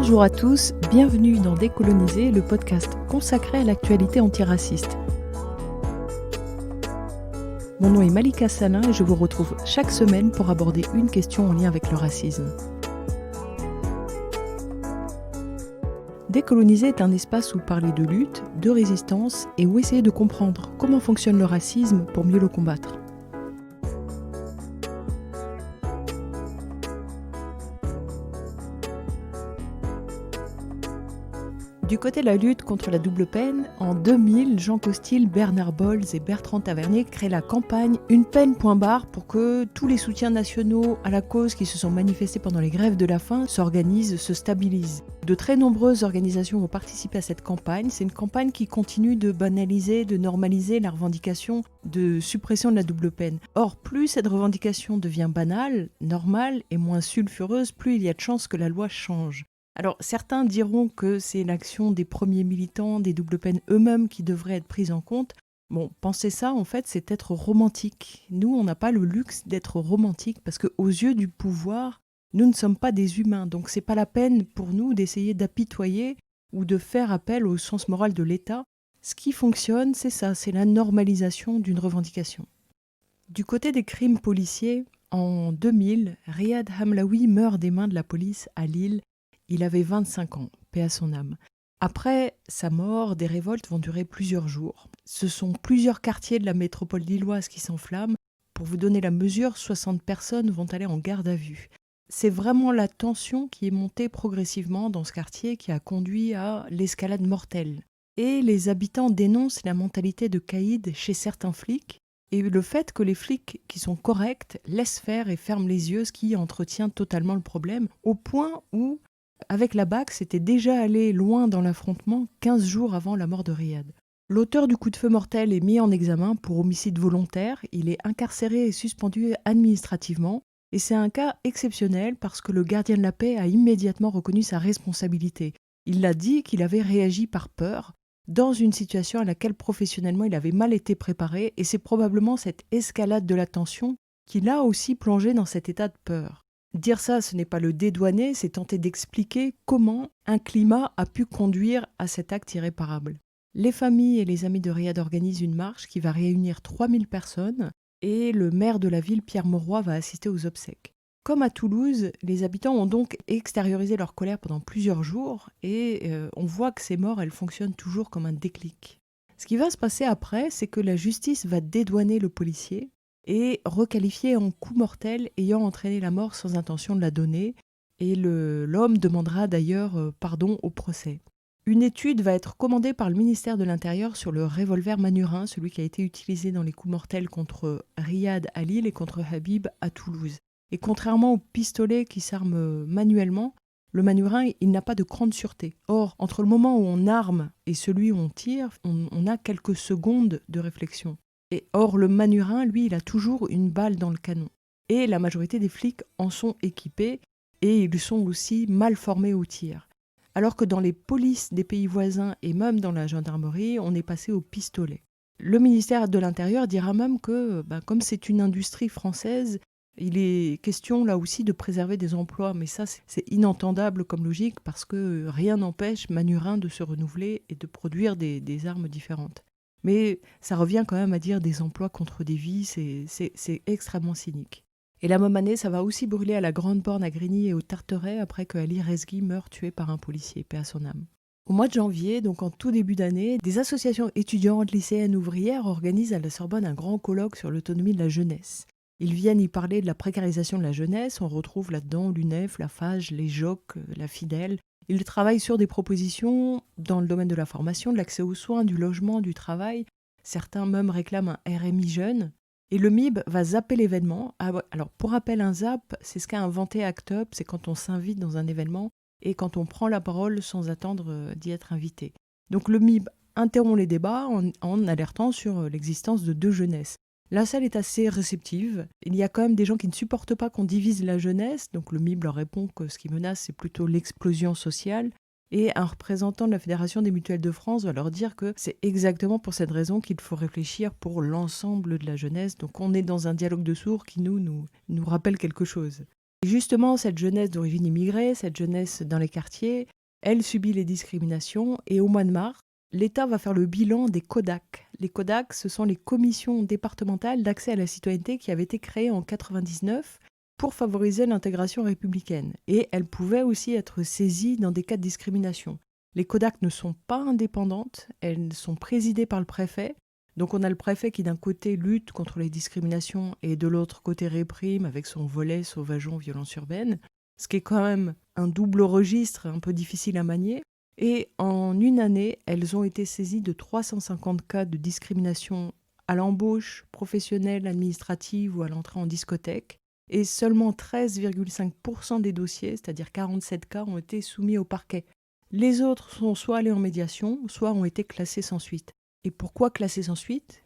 Bonjour à tous, bienvenue dans Décoloniser, le podcast consacré à l'actualité antiraciste. Mon nom est Malika Salin et je vous retrouve chaque semaine pour aborder une question en lien avec le racisme. Décoloniser est un espace où parler de lutte, de résistance et où essayer de comprendre comment fonctionne le racisme pour mieux le combattre. Du côté de la lutte contre la double peine, en 2000, Jean Costil, Bernard Bolz et Bertrand Tavernier créent la campagne Une peine point barre pour que tous les soutiens nationaux à la cause qui se sont manifestés pendant les grèves de la faim s'organisent, se stabilisent. De très nombreuses organisations ont participé à cette campagne. C'est une campagne qui continue de banaliser, de normaliser la revendication de suppression de la double peine. Or, plus cette revendication devient banale, normale et moins sulfureuse, plus il y a de chances que la loi change. Alors, certains diront que c'est l'action des premiers militants des doubles peines eux-mêmes qui devrait être prise en compte. Bon, penser ça, en fait, c'est être romantique. Nous, on n'a pas le luxe d'être romantique parce qu'aux yeux du pouvoir, nous ne sommes pas des humains. Donc, c'est pas la peine pour nous d'essayer d'apitoyer ou de faire appel au sens moral de l'État. Ce qui fonctionne, c'est ça, c'est la normalisation d'une revendication. Du côté des crimes policiers, en 2000, Riyad Hamlaoui meurt des mains de la police à Lille. Il avait 25 ans, paix à son âme. Après sa mort, des révoltes vont durer plusieurs jours. Ce sont plusieurs quartiers de la métropole lilloise qui s'enflamment. Pour vous donner la mesure, 60 personnes vont aller en garde à vue. C'est vraiment la tension qui est montée progressivement dans ce quartier qui a conduit à l'escalade mortelle. Et les habitants dénoncent la mentalité de caïd chez certains flics et le fait que les flics qui sont corrects laissent faire et ferment les yeux, ce qui entretient totalement le problème, au point où avec la BAC, c'était déjà allé loin dans l'affrontement 15 jours avant la mort de Riyad. L'auteur du coup de feu mortel est mis en examen pour homicide volontaire. Il est incarcéré et suspendu administrativement. Et c'est un cas exceptionnel parce que le gardien de la paix a immédiatement reconnu sa responsabilité. Il a dit qu'il avait réagi par peur dans une situation à laquelle professionnellement il avait mal été préparé. Et c'est probablement cette escalade de la tension qui l'a aussi plongé dans cet état de peur. Dire ça, ce n'est pas le dédouaner, c'est tenter d'expliquer comment un climat a pu conduire à cet acte irréparable. Les familles et les amis de Riyad organisent une marche qui va réunir 3000 personnes et le maire de la ville, Pierre Mauroy, va assister aux obsèques. Comme à Toulouse, les habitants ont donc extériorisé leur colère pendant plusieurs jours et on voit que ces morts, elles fonctionnent toujours comme un déclic. Ce qui va se passer après, c'est que la justice va dédouaner le policier et requalifié en coup mortel ayant entraîné la mort sans intention de la donner. Et l'homme demandera d'ailleurs pardon au procès. Une étude va être commandée par le ministère de l'Intérieur sur le revolver Manurin, celui qui a été utilisé dans les coups mortels contre Riyad à Lille et contre Habib à Toulouse. Et contrairement au pistolet qui s'arme manuellement, le Manurin, il n'a pas de cran de sûreté. Or, entre le moment où on arme et celui où on tire, on a quelques secondes de réflexion. Et or, le Manurin, lui, il a toujours une balle dans le canon. Et la majorité des flics en sont équipés et ils sont aussi mal formés au tir. Alors que dans les polices des pays voisins et même dans la gendarmerie, on est passé au pistolet. Le ministère de l'Intérieur dira même que, comme c'est une industrie française, il est question là aussi de préserver des emplois. Mais ça, c'est inentendable comme logique parce que rien n'empêche Manurin de se renouveler et de produire des armes différentes. Mais ça revient quand même à dire des emplois contre des vies, c'est extrêmement cynique. Et la même année, ça va aussi brûler à la Grande Borne à Grigny et au Tarteret après que Ali Rezghi meure tué par un policier, paix à son âme. Au mois de janvier, donc en tout début d'année, des associations étudiantes, lycéennes, ouvrières organisent à la Sorbonne un grand colloque sur l'autonomie de la jeunesse. Ils viennent y parler de la précarisation de la jeunesse, on retrouve là-dedans l'UNEF, la FAGE, les JOC, la FIDEL. Ils travaillent sur des propositions dans le domaine de la formation, de l'accès aux soins, du logement, du travail. Certains même réclament un RMI jeune. Et le MIB va zapper l'événement. Alors, pour rappel, un zap, c'est ce qu'a inventé ACT UP, c'est quand on s'invite dans un événement et quand on prend la parole sans attendre d'y être invité. Donc le MIB interrompt les débats en alertant sur l'existence de deux jeunesses. La salle est assez réceptive. Il y a quand même des gens qui ne supportent pas qu'on divise la jeunesse. Donc le MIB leur répond que ce qui menace, c'est plutôt l'explosion sociale. Et un représentant de la Fédération des mutuelles de France va leur dire que c'est exactement pour cette raison qu'il faut réfléchir pour l'ensemble de la jeunesse. Donc on est dans un dialogue de sourds qui nous rappelle quelque chose. Et justement, cette jeunesse d'origine immigrée, cette jeunesse dans les quartiers, elle subit les discriminations et au mois de mars, l'État va faire le bilan des CODAC. Les CODAC, ce sont les commissions départementales d'accès à la citoyenneté qui avaient été créées en 1999 pour favoriser l'intégration républicaine. Et elles pouvaient aussi être saisies dans des cas de discrimination. Les CODAC ne sont pas indépendantes, elles sont présidées par le préfet. Donc on a le préfet qui d'un côté lutte contre les discriminations et de l'autre côté réprime avec son volet sauvageon violence urbaine, ce qui est quand même un double registre un peu difficile à manier. Et en une année, elles ont été saisies de 350 cas de discrimination à l'embauche professionnelle, administrative ou à l'entrée en discothèque. Et seulement 13,5% des dossiers, c'est-à-dire 47 cas, ont été soumis au parquet. Les autres sont soit allés en médiation, soit ont été classés sans suite. Et pourquoi classer sans suite ?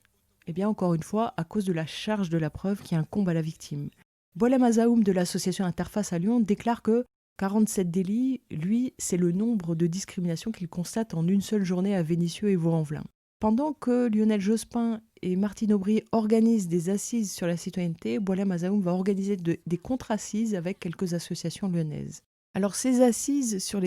Eh bien, encore une fois, à cause de la charge de la preuve qui incombe à la victime. Boualem Azaoum de l'association Interface à Lyon déclare que 47 délits, lui, c'est le nombre de discriminations qu'il constate en une seule journée à Vénissieux et Vaux-en-Velin. Pendant que Lionel Jospin et Martine Aubry organisent des assises sur la citoyenneté, Boualem Azaoum va organiser des contre-assises avec quelques associations lyonnaises. Alors ces assises sur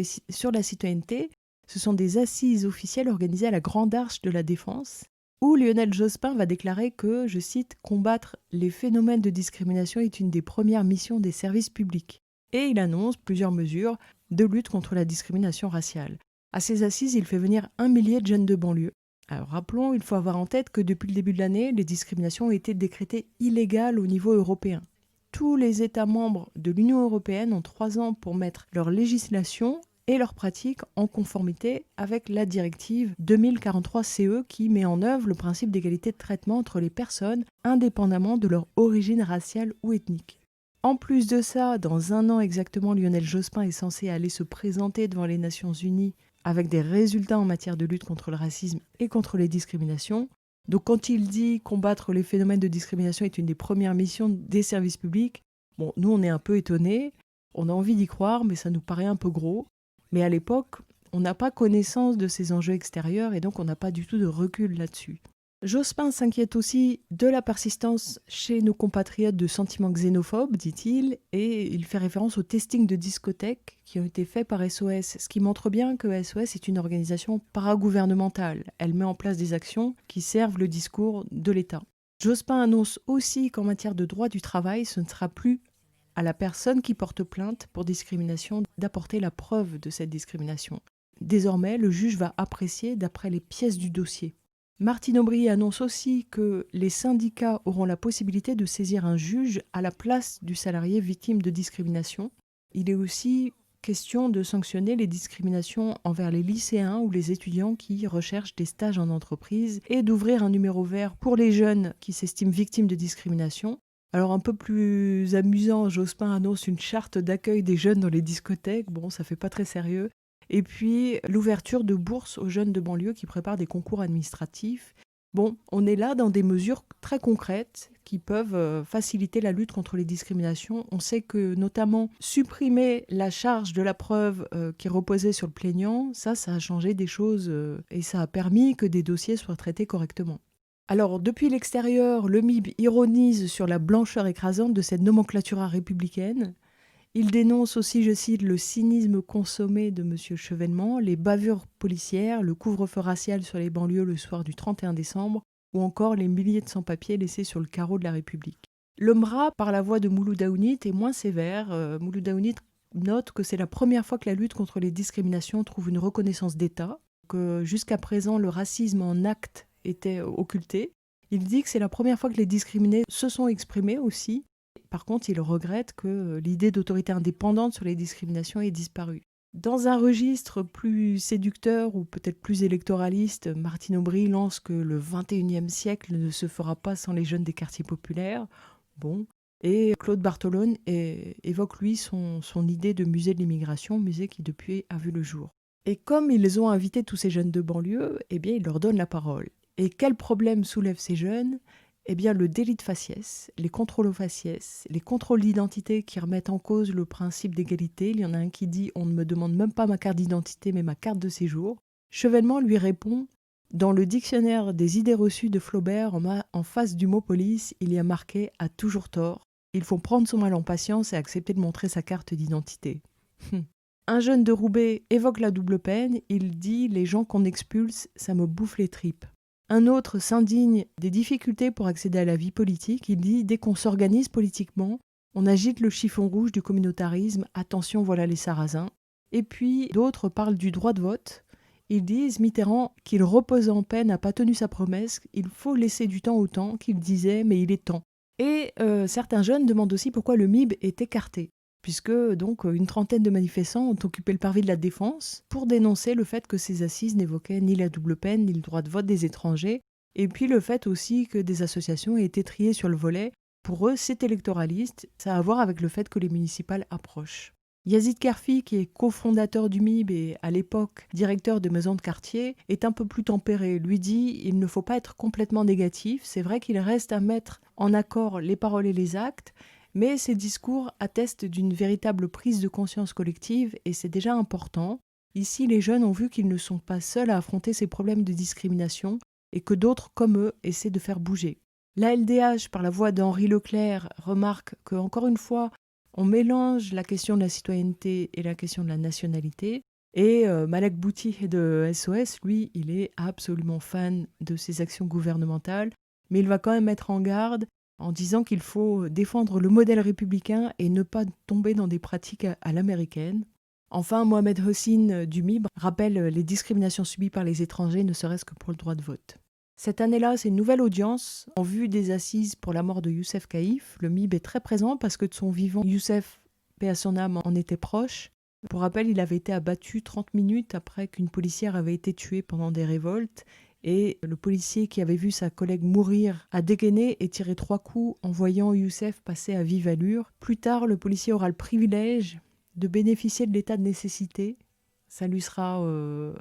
la citoyenneté, ce sont des assises officielles organisées à la Grande Arche de la Défense, où Lionel Jospin va déclarer que, je cite, « combattre les phénomènes de discrimination est une des premières missions des services publics ». Et il annonce plusieurs mesures de lutte contre la discrimination raciale. À ces assises, il fait venir 1 millier de jeunes de banlieue. Alors rappelons, il faut avoir en tête que depuis le début de l'année, les discriminations ont été décrétées illégales au niveau européen. Tous les États membres de l'Union européenne ont 3 ans pour mettre leur législation et leurs pratiques en conformité avec la directive 2043-CE qui met en œuvre le principe d'égalité de traitement entre les personnes indépendamment de leur origine raciale ou ethnique. En plus de ça, dans 1 an exactement, Lionel Jospin est censé aller se présenter devant les Nations Unies avec des résultats en matière de lutte contre le racisme et contre les discriminations. Donc quand il dit combattre les phénomènes de discrimination est une des premières missions des services publics, bon, nous on est un peu étonnés, on a envie d'y croire, mais ça nous paraît un peu gros. Mais à l'époque, on n'a pas connaissance de ces enjeux extérieurs et donc on n'a pas du tout de recul là-dessus. Jospin s'inquiète aussi de la persistance chez nos compatriotes de sentiments xénophobes, dit-il, et il fait référence aux testings de discothèques qui ont été faits par SOS, ce qui montre bien que SOS est une organisation paragouvernementale. Elle met en place des actions qui servent le discours de l'État. Jospin annonce aussi qu'en matière de droit du travail, ce ne sera plus à la personne qui porte plainte pour discrimination d'apporter la preuve de cette discrimination. Désormais, le juge va apprécier d'après les pièces du dossier. Martine Aubry annonce aussi que les syndicats auront la possibilité de saisir un juge à la place du salarié victime de discrimination. Il est aussi question de sanctionner les discriminations envers les lycéens ou les étudiants qui recherchent des stages en entreprise et d'ouvrir un numéro vert pour les jeunes qui s'estiment victimes de discrimination. Alors un peu plus amusant, Jospin annonce une charte d'accueil des jeunes dans les discothèques. Bon, ça fait pas très sérieux. Et puis l'ouverture de bourses aux jeunes de banlieue qui préparent des concours administratifs. Bon, on est là dans des mesures très concrètes qui peuvent faciliter la lutte contre les discriminations. On sait que notamment supprimer la charge de la preuve qui reposait sur le plaignant, ça a changé des choses et ça a permis que des dossiers soient traités correctement. Alors, depuis l'extérieur, le MIB ironise sur la blancheur écrasante de cette nomenclatura républicaine. Il dénonce aussi, je cite, le cynisme consommé de M. Chevènement, les bavures policières, le couvre-feu racial sur les banlieues le soir du 31 décembre, ou encore les milliers de sans-papiers laissés sur le carreau de la République. Le MRA, par la voix de Mouloud Aounit, est moins sévère. Mouloud Aounit note que c'est la première fois que la lutte contre les discriminations trouve une reconnaissance d'État, que jusqu'à présent le racisme en acte était occulté. Il dit que c'est la première fois que les discriminés se sont exprimés aussi. Par contre, il regrette que l'idée d'autorité indépendante sur les discriminations ait disparu. Dans un registre plus séducteur ou peut-être plus électoraliste, Martine Aubry lance que le XXIe siècle ne se fera pas sans les jeunes des quartiers populaires. Bon. Et Claude Bartholone évoque, lui, son idée de musée de l'immigration, musée qui depuis a vu le jour. Et comme ils ont invité tous ces jeunes de banlieue, eh bien, ils leur donnent la parole. Et quel problème soulèvent ces jeunes ? Eh bien, le délit de faciès, les contrôles aux faciès, les contrôles d'identité qui remettent en cause le principe d'égalité. Il y en a un qui dit « on ne me demande même pas ma carte d'identité, mais ma carte de séjour ». Chevènement lui répond « dans le dictionnaire des idées reçues de Flaubert, en face du mot police, il y a marqué « a toujours tort ». Il faut prendre son mal en patience et accepter de montrer sa carte d'identité. Un jeune de Roubaix évoque la double peine, il dit « les gens qu'on expulse, ça me bouffe les tripes ». Un autre s'indigne des difficultés pour accéder à la vie politique, il dit « dès qu'on s'organise politiquement, on agite le chiffon rouge du communautarisme, attention voilà les sarrasins ». Et puis d'autres parlent du droit de vote. Ils disent Mitterrand qu'il repose en paix n'a pas tenu sa promesse, il faut laisser du temps au temps, qu'il disait mais il est temps. Et certains jeunes demandent aussi pourquoi le MIB est écarté, puisque donc une trentaine de manifestants ont occupé le parvis de la Défense pour dénoncer le fait que ces assises n'évoquaient ni la double peine ni le droit de vote des étrangers, et puis le fait aussi que des associations aient été triées sur le volet. Pour eux, c'est électoraliste, ça a à voir avec le fait que les municipales approchent. Yazid Kerfi, qui est cofondateur du MIB et à l'époque directeur de maison de quartier, est un peu plus tempéré. Lui dit il ne faut pas être complètement négatif, c'est vrai qu'il reste à mettre en accord les paroles et les actes, mais ces discours attestent d'une véritable prise de conscience collective et c'est déjà important. Ici, les jeunes ont vu qu'ils ne sont pas seuls à affronter ces problèmes de discrimination et que d'autres, comme eux, essaient de faire bouger. La LDH, par la voix d'Henri Leclerc, remarque que, encore une fois, on mélange la question de la citoyenneté et la question de la nationalité. Et Malek Bouti de SOS, lui, il est absolument fan de ces actions gouvernementales, mais il va quand même mettre en garde en disant qu'il faut défendre le modèle républicain et ne pas tomber dans des pratiques à l'américaine. Enfin, Mohamed Hossein du MIB rappelle les discriminations subies par les étrangers, ne serait-ce que pour le droit de vote. Cette année-là, c'est une nouvelle audience en vue des assises pour la mort de Youssef Caïf. Le MIB est très présent parce que de son vivant, Youssef, paix à son âme, en était proche. Pour rappel, il avait été abattu 30 minutes après qu'une policière avait été tuée pendant des révoltes. Et le policier qui avait vu sa collègue mourir a dégainé et tiré 3 coups en voyant Youssef passer à vive allure. Plus tard, le policier aura le privilège de bénéficier de l'état de nécessité. Ça lui sera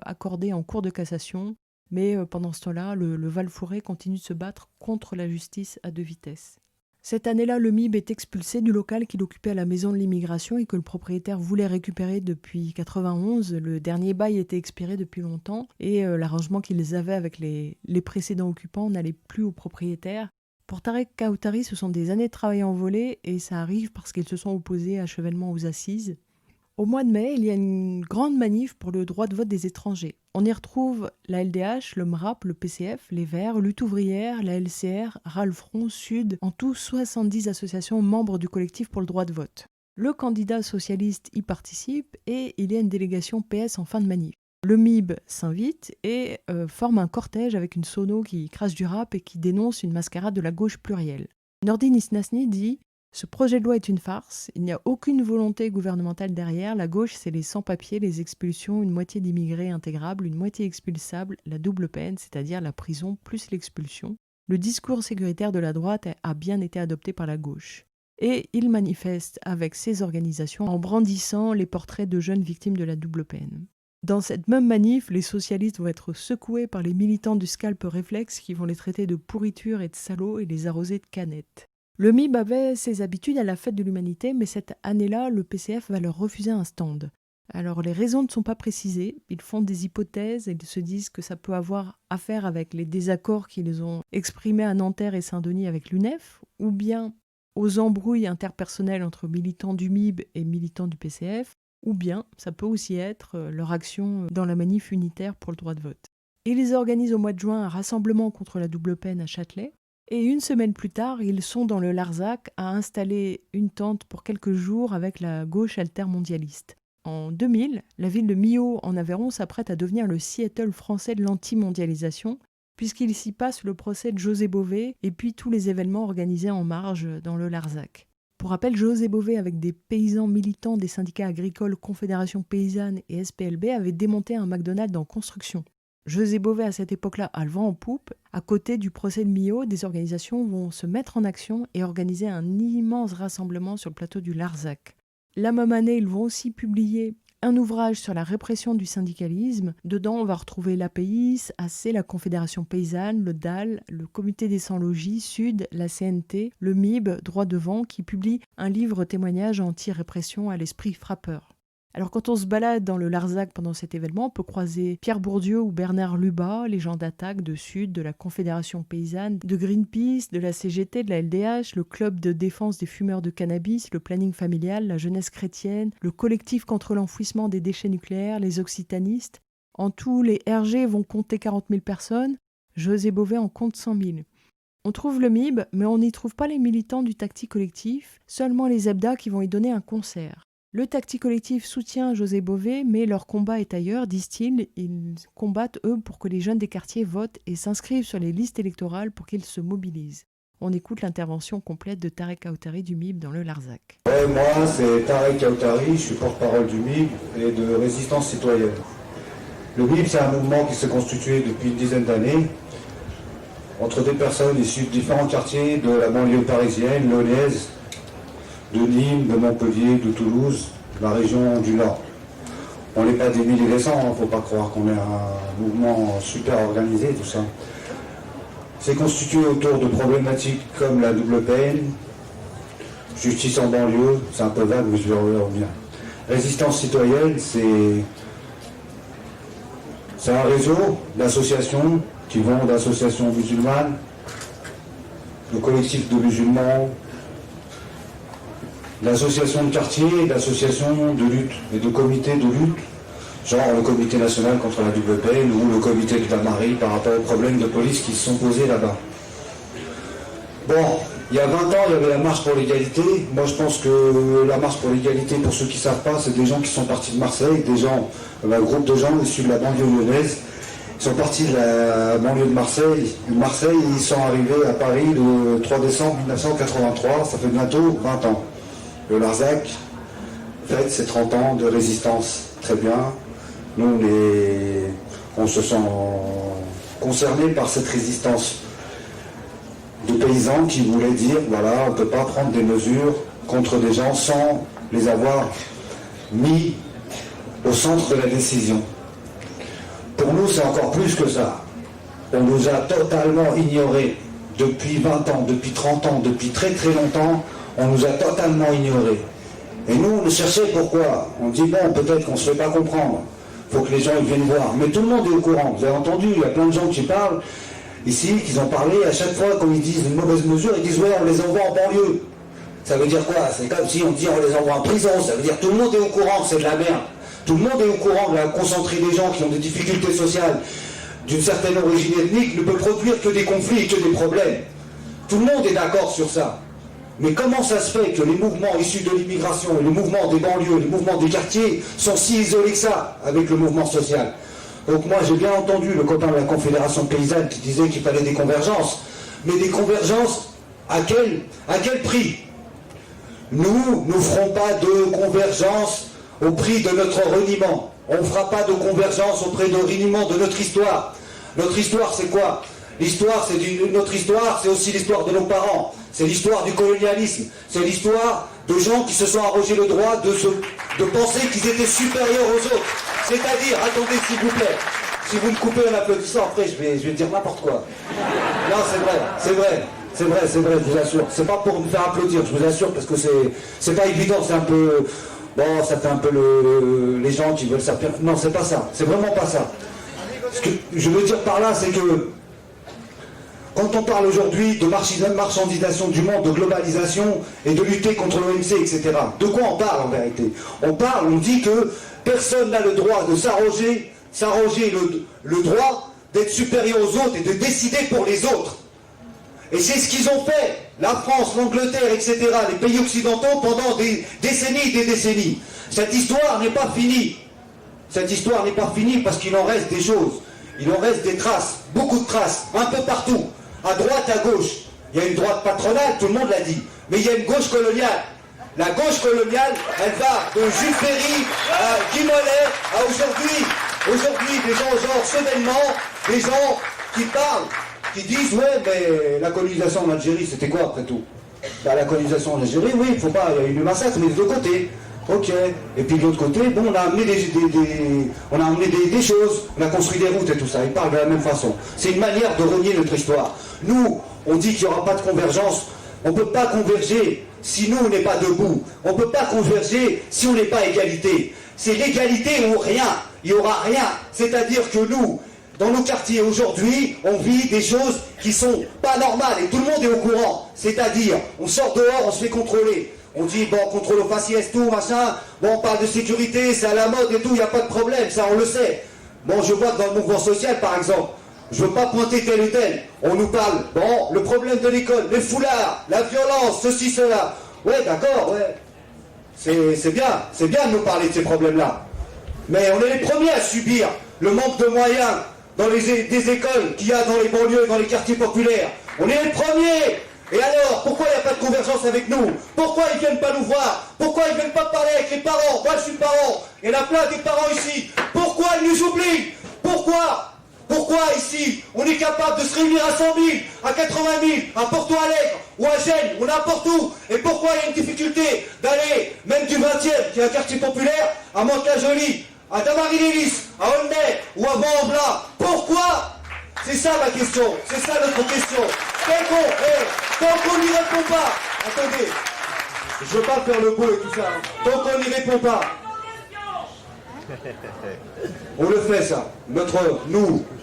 accordé en cour de cassation. Mais pendant ce temps-là, le Val-Fouré continue de se battre contre la justice à 2 vitesses. Cette année-là, le MIB est expulsé du local qu'il occupait à la maison de l'immigration et que le propriétaire voulait récupérer depuis 1991. Le dernier bail était expiré depuis longtemps et l'arrangement qu'ils avaient avec les précédents occupants n'allait plus au propriétaire. Pour Tarek Kaoutari, ce sont des années de travail envolées et ça arrive parce qu'ils se sont opposés achevellement aux assises. Au mois de mai, il y a une grande manif pour le droit de vote des étrangers. On y retrouve la LDH, le MRAP, le PCF, les Verts, Lutte ouvrière, la LCR, RAL Front, Sud, en tout 70 associations membres du collectif pour le droit de vote. Le candidat socialiste y participe et il y a une délégation PS en fin de manif. Le MIB s'invite et forme un cortège avec une sono qui crache du rap et qui dénonce une mascarade de la gauche plurielle. Nordine Isnasni dit « Ce projet de loi est une farce, il n'y a aucune volonté gouvernementale derrière, la gauche c'est les sans-papiers, les expulsions, une moitié d'immigrés intégrables, une moitié expulsables, la double peine, c'est-à-dire la prison plus l'expulsion. Le discours sécuritaire de la droite a bien été adopté par la gauche. » Et il manifeste avec ses organisations en brandissant les portraits de jeunes victimes de la double peine. Dans cette même manif, les socialistes vont être secoués par les militants du scalp réflexe qui vont les traiter de pourriture et de salauds et les arroser de canettes. Le MIB avait ses habitudes à la fête de l'humanité, mais cette année-là, le PCF va leur refuser un stand. Alors les raisons ne sont pas précisées, ils font des hypothèses et ils se disent que ça peut avoir affaire avec les désaccords qu'ils ont exprimés à Nanterre et Saint-Denis avec l'UNEF, ou bien aux embrouilles interpersonnelles entre militants du MIB et militants du PCF, ou bien ça peut aussi être leur action dans la manif unitaire pour le droit de vote. Ils organisent au mois de juin un rassemblement contre la double peine à Châtelet, et une semaine plus tard, ils sont dans le Larzac à installer une tente pour quelques jours avec la gauche altermondialiste. En 2000, la ville de Milhaud en Aveyron s'apprête à devenir le Seattle français de l'anti-mondialisation, puisqu'il s'y passe le procès de José Bové et puis tous les événements organisés en marge dans le Larzac. Pour rappel, José Bové, avec des paysans militants des syndicats agricoles Confédération Paysanne et SPLB, avait démonté un McDonald's en construction. José Bové, à cette époque-là, a le vent en poupe. À côté du procès de Milhaud, des organisations vont se mettre en action et organiser un immense rassemblement sur le plateau du Larzac. La même année, ils vont aussi publier un ouvrage sur la répression du syndicalisme. Dedans, on va retrouver l'APIS, AC, la Confédération Paysanne, le DAL, le Comité des sans-logis, Sud, la CNT, le MIB, Droit devant, qui publie un livre témoignage anti-répression à l'esprit frappeur. Alors quand on se balade dans le Larzac pendant cet événement, on peut croiser Pierre Bourdieu ou Bernard Lubat, les gens d'Attaque, de Sud, de la Confédération Paysanne, de Greenpeace, de la CGT, de la LDH, le Club de défense des fumeurs de cannabis, le Planning familial, la Jeunesse chrétienne, le Collectif contre l'enfouissement des déchets nucléaires, les Occitanistes. En tout, les RG vont compter 40 000 personnes, José Bové en compte 100 000. On trouve le MIB, mais on n'y trouve pas les militants du Tacti Collectif, seulement les Zebda qui vont y donner un concert. Le Tacti Collectif soutient José Bové, mais leur combat est ailleurs, disent-ils. Ils combattent, eux, pour que les jeunes des quartiers votent et s'inscrivent sur les listes électorales pour qu'ils se mobilisent. On écoute l'intervention complète de Tarek Aoutari du MIB dans le Larzac. Moi, c'est Tarek Aoutari, je suis porte-parole du MIB et de Résistance Citoyenne. Le MIB, c'est un mouvement qui s'est constitué depuis une dizaine d'années entre des personnes issues de différents quartiers de la banlieue parisienne, lyonnaise, de Nîmes, de Montpellier, de Toulouse, de la région du Nord. On n'est pas des milliers des cents, il ne faut pas croire qu'on est un mouvement super organisé, tout ça. C'est constitué autour de problématiques comme la double peine, justice en banlieue, c'est un peu vague, mais je vais revenir. Résistance citoyenne, c'est un réseau d'associations qui vont d'associations musulmanes, de collectifs de musulmans, d'associations de quartier, d'associations de lutte et de comités de lutte, genre le comité national contre la double peine ou le comité de la Marie par rapport aux problèmes de police qui se sont posés là-bas. Bon, il y a 20 ans, il y avait la marche pour l'égalité. Moi, je pense que la marche pour l'égalité, pour ceux qui ne savent pas, c'est des gens qui sont partis de Marseille, un groupe de gens issus de la banlieue lyonnaise. Ils sont partis de la banlieue de Marseille. Ils sont arrivés à Paris le 3 décembre 1983, ça fait bientôt 20 ans. Le Larzac fête ses 30 ans de résistance, très bien. Nous, on se sent concernés par cette résistance de paysans qui voulaient dire, voilà, on ne peut pas prendre des mesures contre des gens sans les avoir mis au centre de la décision. Pour nous, c'est encore plus que ça. On nous a totalement ignorés depuis 20 ans, depuis 30 ans, depuis très très longtemps. On nous a totalement ignorés. Et nous, on cherchait pourquoi. On dit, bon, peut-être qu'on ne se fait pas comprendre. Il faut que les gens ils viennent voir. Mais tout le monde est au courant. Vous avez entendu, il y a plein de gens qui parlent ici, qui ont parlé. À chaque fois, quand ils disent une mauvaise mesure, ils disent, ouais, on les envoie en banlieue. Ça veut dire quoi? C'est comme si on dit, on les envoie en prison. Ça veut dire tout le monde est au courant, c'est de la merde. Tout le monde est au courant de la concentrer des gens qui ont des difficultés sociales d'une certaine origine ethnique ne peut produire que des conflits et que des problèmes. Tout le monde est d'accord sur ça. Mais comment ça se fait que les mouvements issus de l'immigration, les mouvements des banlieues, les mouvements des quartiers sont si isolés que ça avec le mouvement social? Donc moi j'ai bien entendu le copain de la Confédération Paysanne qui disait qu'il fallait des convergences. Mais des convergences à quel prix? Nous ne ferons pas de convergence au prix de notre reniement. On ne fera pas de convergence auprès de reniement de notre histoire. Notre histoire c'est quoi? L'histoire, notre histoire, c'est aussi l'histoire de nos parents. C'est l'histoire du colonialisme. C'est l'histoire de gens qui se sont arrogés le droit de penser qu'ils étaient supérieurs aux autres. C'est-à-dire, attendez s'il vous plaît, si vous me coupez en applaudissant, après je vais dire n'importe quoi. Non, c'est vrai, je vous assure. C'est pas pour me faire applaudir, je vous assure, parce que c'est pas évident, c'est un peu... Bon, ça fait un peu les gens qui veulent servir. Non, c'est pas ça, c'est vraiment pas ça. Ce que je veux dire par là, c'est que quand on parle aujourd'hui de marchandisation du monde, de globalisation et de lutter contre l'OMC, etc., de quoi on parle en vérité? On dit que personne n'a le droit de s'arroger le droit d'être supérieur aux autres et de décider pour les autres. Et c'est ce qu'ils ont fait, la France, l'Angleterre, etc., les pays occidentaux pendant des décennies et des décennies. Cette histoire n'est pas finie. Cette histoire n'est pas finie parce qu'il en reste des choses. Il en reste des traces, beaucoup de traces, un peu partout. À droite, à gauche. Il y a une droite patronale, tout le monde l'a dit. Mais il y a une gauche coloniale. La gauche coloniale, elle va de Jules Ferry à Guy Mollet à aujourd'hui. Aujourd'hui, des gens genre Chevènement, des gens qui parlent, qui disent, ouais, mais la colonisation en Algérie, c'était quoi après tout? Bah, la colonisation en Algérie, oui, il faut pas, il y a eu le massacre, mais de deux côtés. Ok. Et puis de l'autre côté, bon, on a amené des choses, on a construit des routes et tout ça. Ils parlent de la même façon. C'est une manière de renier notre histoire. Nous, on dit qu'il n'y aura pas de convergence. On ne peut pas converger si nous, on n'est pas debout. On ne peut pas converger si on n'est pas à égalité. c'est l'égalité ou rien. Il n'y aura rien. C'est-à-dire que nous, dans nos quartiers aujourd'hui, on vit des choses qui sont pas normales et tout le monde est au courant. C'est-à-dire, on sort dehors, on se fait contrôler. On dit, bon, contrôle au faciès, tout, machin. Bon, on parle de sécurité, c'est à la mode et tout, il n'y a pas de problème, ça on le sait. Bon, je vois que dans le mouvement social, par exemple, je ne veux pas pointer tel ou tel. On nous parle, bon, le problème de l'école, les foulards, la violence, ceci, cela. Ouais, d'accord, ouais. C'est bien de nous parler de ces problèmes-là. Mais on est les premiers à subir le manque de moyens dans des écoles qu'il y a dans les banlieues, dans les quartiers populaires. On est les premiers. Et alors, pourquoi il n'y a pas de convergence avec nous? Pourquoi ils ne viennent pas nous voir? Pourquoi ils ne viennent pas parler avec les parents? Moi, je suis parent. Il y en a plein des parents ici. Pourquoi ils nous oublient? Pourquoi ici, on est capable de se réunir à 100 000, à 80 000, à Porto Alegre, ou à Gênes, ou n'importe où? Et pourquoi il y a une difficulté d'aller, même du 20e, qui est un quartier populaire, à Mantes-la-Jolie, à Damary-Lélis, à Aulnay, ou à Vaux-en-Velin? Pourquoi? C'est ça ma question, c'est ça notre question. Tant qu'on n'y répond pas, attendez, je veux pas faire le beau et tout ça, tant qu'on n'y répond pas, on le fait ça. Notre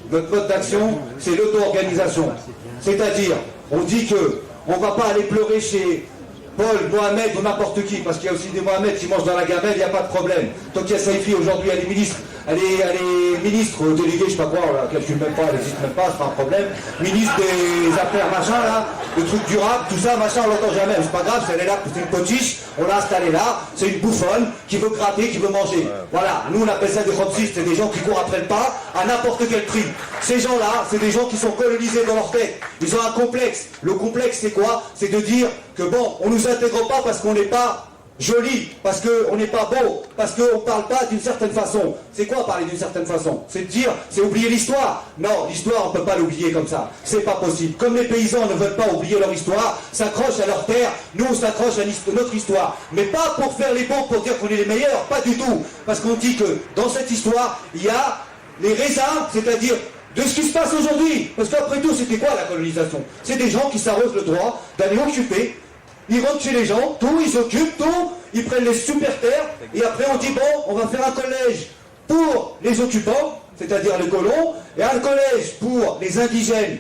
mode d'action, c'est l'auto-organisation. C'est-à-dire, on dit que on ne va pas aller pleurer chez Paul, Mohamed ou n'importe qui, parce qu'il y a aussi des Mohamed qui mangent dans la gamelle, il n'y a pas de problème. Tokia Saïfi, aujourd'hui, elle est ministre, elle est ministre déléguée, je sais pas quoi, on la calcule même pas, elle n'existe même pas, c'est pas un problème. Ministre des affaires, machin, là, le truc durable, tout ça, machin, on l'entend jamais, c'est pas grave, elle est là, c'est une potiche, on l'a installée là, c'est une bouffonne qui veut gratter, qui veut manger. Voilà, nous on appelle ça des robsistes, c'est des gens qui courent après le pas à n'importe quel prix. Ces gens-là, c'est des gens qui sont colonisés dans leur tête. Ils ont un complexe. Le complexe, c'est quoi? C'est de dire que bon, on nous intègre pas parce qu'on n'est pas joli, parce qu'on n'est pas beau, parce qu'on ne parle pas d'une certaine façon. C'est quoi parler d'une certaine façon? C'est de dire, c'est oublier l'histoire. Non, l'histoire, on ne peut pas l'oublier comme ça. C'est pas possible. Comme les paysans ne veulent pas oublier leur histoire, s'accrochent à leur terre, nous on s'accroche à notre histoire. Mais pas pour faire les bons, pour dire qu'on est les meilleurs, pas du tout. Parce qu'on dit que dans cette histoire, il y a les raisins, c'est-à-dire de ce qui se passe aujourd'hui. Parce qu'après tout, c'était quoi la colonisation? C'est des gens qui s'arrosent le droit d'aller occuper. Ils rentrent chez les gens, tout, ils occupent tout, ils prennent les super terres, et après on dit, bon, on va faire un collège pour les occupants, c'est-à-dire les colons, et un collège pour les indigènes,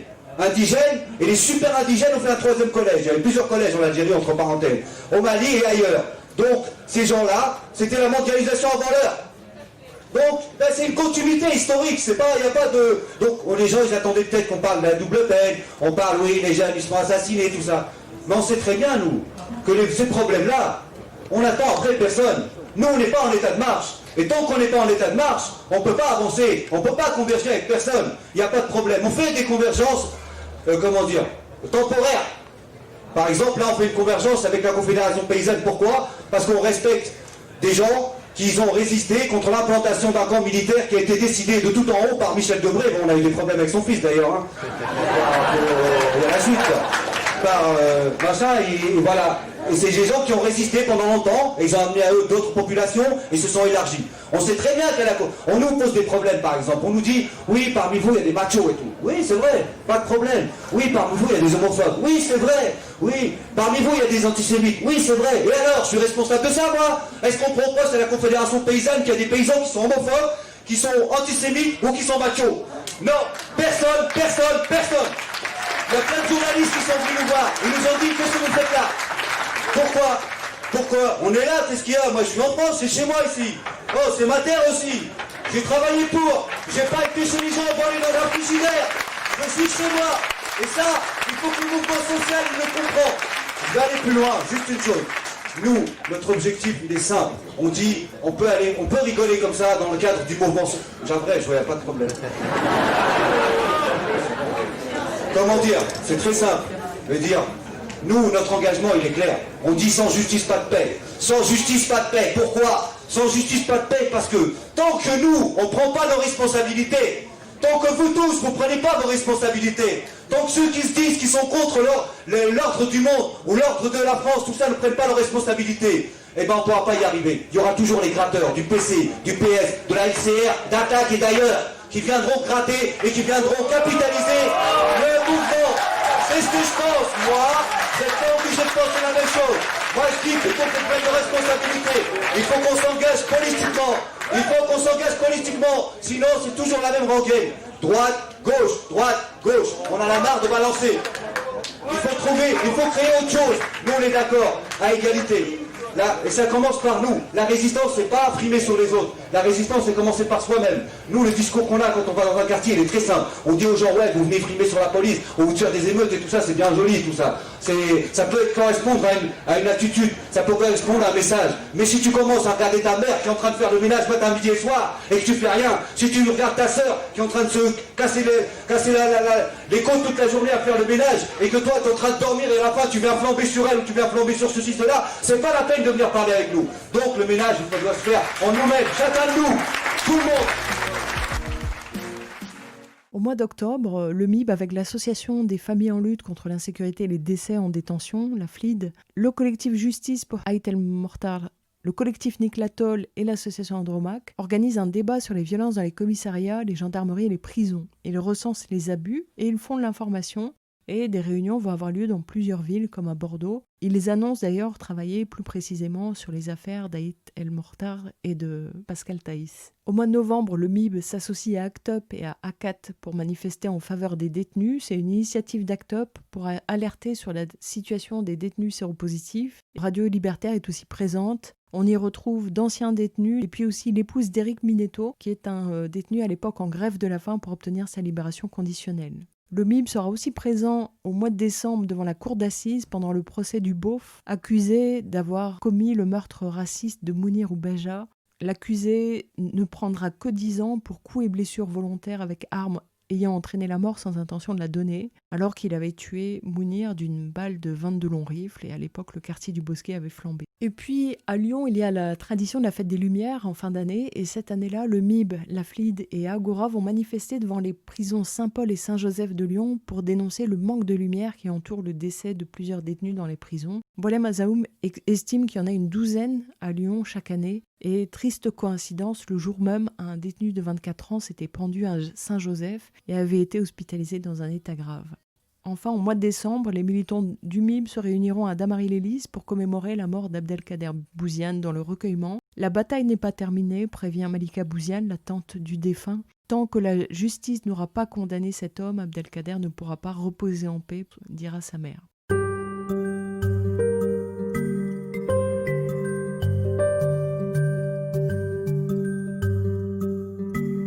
et les super indigènes, on fait un troisième collège. Il y avait plusieurs collèges en Algérie, entre parenthèses, au Mali et ailleurs. Donc, ces gens-là, c'était la mondialisation avant l'heure. Donc, ben, c'est une continuité historique, c'est pas, il n'y a pas de... Donc, les gens, ils attendaient peut-être qu'on parle de la double peine, on parle, oui, les jeunes, ils seront assassinés, tout ça. Mais on sait très bien, nous, que ces problèmes-là, on n'attend après personne. Nous, on n'est pas en état de marche. Et tant qu'on n'est pas en état de marche, on ne peut pas avancer, on ne peut pas converger avec personne. Il n'y a pas de problème. On fait des convergences, temporaires. Par exemple, là, on fait une convergence avec la Confédération paysanne. Pourquoi? Parce qu'on respecte des gens qui ont résisté contre l'implantation d'un camp militaire qui a été décidé de tout en haut par Michel Debré. Bon, on a eu des problèmes avec son fils, d'ailleurs. Hein. Il y a la suite, quoi. Par machin, et voilà. Et c'est des gens qui ont résisté pendant longtemps, et ils ont amené à eux d'autres populations, et se sont élargis. On sait très bien on nous pose des problèmes, par exemple. On nous dit, oui, parmi vous, il y a des machos et tout. Oui, c'est vrai, pas de problème. Oui, parmi vous, il y a des homophobes. Oui, c'est vrai. Oui, parmi vous, il y a des antisémites. Oui, c'est vrai. Et alors, je suis responsable de ça, moi? Est-ce qu'on propose à la Confédération paysanne qu'il y a des paysans qui sont homophobes, qui sont antisémites ou qui sont machos? Non, personne. Il y a plein de journalistes qui sont venus nous voir. Ils nous ont dit, qu'est-ce que vous faites là? Pourquoi? On est là, qu'est-ce qu'il y a? Moi je suis en France, c'est chez moi ici. Oh, c'est ma terre aussi. J'ai travaillé pour. J'ai pas été chez les gens branlés dans leur frigidaire. Je suis chez moi. Et ça, il faut que le mouvement social il le comprend. Je vais aller plus loin, juste une chose. Nous, notre objectif, il est simple. On dit, on peut rigoler comme ça dans le cadre du mouvement social. J'aimerais, je vois, il n'y a pas de problème. Comment dire? C'est très simple. Je veux dire, nous, notre engagement, il est clair. On dit sans justice, pas de paix. Sans justice, pas de paix. Pourquoi? Sans justice, pas de paix, parce que tant que nous, on ne prend pas nos responsabilités, tant que vous tous, vous ne prenez pas vos responsabilités, tant que ceux qui se disent qu'ils sont contre l'ordre du monde ou l'ordre de la France, tout ça, ne prennent pas leurs responsabilités, eh ben on ne pourra pas y arriver. Il y aura toujours les gratteurs du PC, du PS, de la LCR, d'Attaque et d'ailleurs, qui viendront gratter et qui viendront capitaliser le mouvement. C'est ce que je pense, moi. J'ai pas obligé de je pense que c'est la même chose. Moi, je dis qu'il faut qu'on prenne nos responsabilités. Il faut qu'on s'engage politiquement. Il faut qu'on s'engage politiquement. Sinon, c'est toujours la même rengaine. Droite, gauche. On en a marre de balancer. Il faut créer autre chose. Nous, on est d'accord, à égalité. Là, et ça commence par nous. La résistance, c'est pas frimer sur les autres. La résistance, c'est commencer par soi-même. Nous, le discours qu'on a quand on va dans un quartier, il est très simple. On dit aux gens, ouais, vous venez frimer sur la police, on vous tire des émeutes et tout ça, c'est bien joli, tout ça. Ça peut correspondre à une attitude, ça peut correspondre à un message. Mais si tu commences à regarder ta mère qui est en train de faire le ménage matin, midi et soir, et que tu fais rien, si tu regardes ta sœur qui est en train de se casser les côtes toute la journée à faire le ménage, et que toi, tu es en train de dormir et à la fin, tu viens flamber sur elle ou tu viens flamber sur ceci, cela, c'est pas la peine de venir parler avec nous. Donc le ménage, il doit se faire en nous-mêmes, chacun de nous, tout le monde. Au mois d'octobre, le MIB, avec l'Association des familles en lutte contre l'insécurité et les décès en détention, la FLID, le collectif Justice pour Ait El Mortar, le collectif Nick Latol et l'association Andromaque organisent un débat sur les violences dans les commissariats, les gendarmeries et les prisons. Ils recensent les abus et ils font de l'information. Et des réunions vont avoir lieu dans plusieurs villes, comme à Bordeaux. Ils annoncent d'ailleurs travailler plus précisément sur les affaires d'Ait El Mortar et de Pascal Taïs. Au mois de novembre, le MIB s'associe à ACT UP et à ACAT pour manifester en faveur des détenus. C'est une initiative d'ACT UP pour alerter sur la situation des détenus séropositifs. Radio Libertaire est aussi présente. On y retrouve d'anciens détenus et puis aussi l'épouse d'Éric Minetto, qui est un détenu à l'époque en grève de la faim pour obtenir sa libération conditionnelle. Le MIB sera aussi présent au mois de décembre devant la cour d'assises pendant le procès du beauf, accusé d'avoir commis le meurtre raciste de Mounir Oubaja. L'accusé ne prendra que 10 ans pour coups et blessures volontaires avec arme ayant entraîné la mort sans intention de la donner, alors qu'il avait tué Mounir d'une balle de 22 longs rifles, et à l'époque le quartier du Bosquet avait flambé. Et puis à Lyon, il y a la tradition de la fête des Lumières en fin d'année, et cette année-là, le MIB, la FLID et Agora vont manifester devant les prisons Saint-Paul et Saint-Joseph de Lyon pour dénoncer le manque de lumière qui entoure le décès de plusieurs détenus dans les prisons. Bolem Azaoum estime qu'il y en a une 12aine à Lyon chaque année, et triste coïncidence, le jour même, un détenu de 24 ans s'était pendu à Saint-Joseph et avait été hospitalisé dans un état grave. Enfin, au mois de décembre, les militants du MIB se réuniront à Damary-les-Lys pour commémorer la mort d'Abdelkader Bouziane dans le recueillement. La bataille n'est pas terminée, prévient Malika Bouziane, la tante du défunt. Tant que la justice n'aura pas condamné cet homme, Abdelkader ne pourra pas reposer en paix, dira sa mère.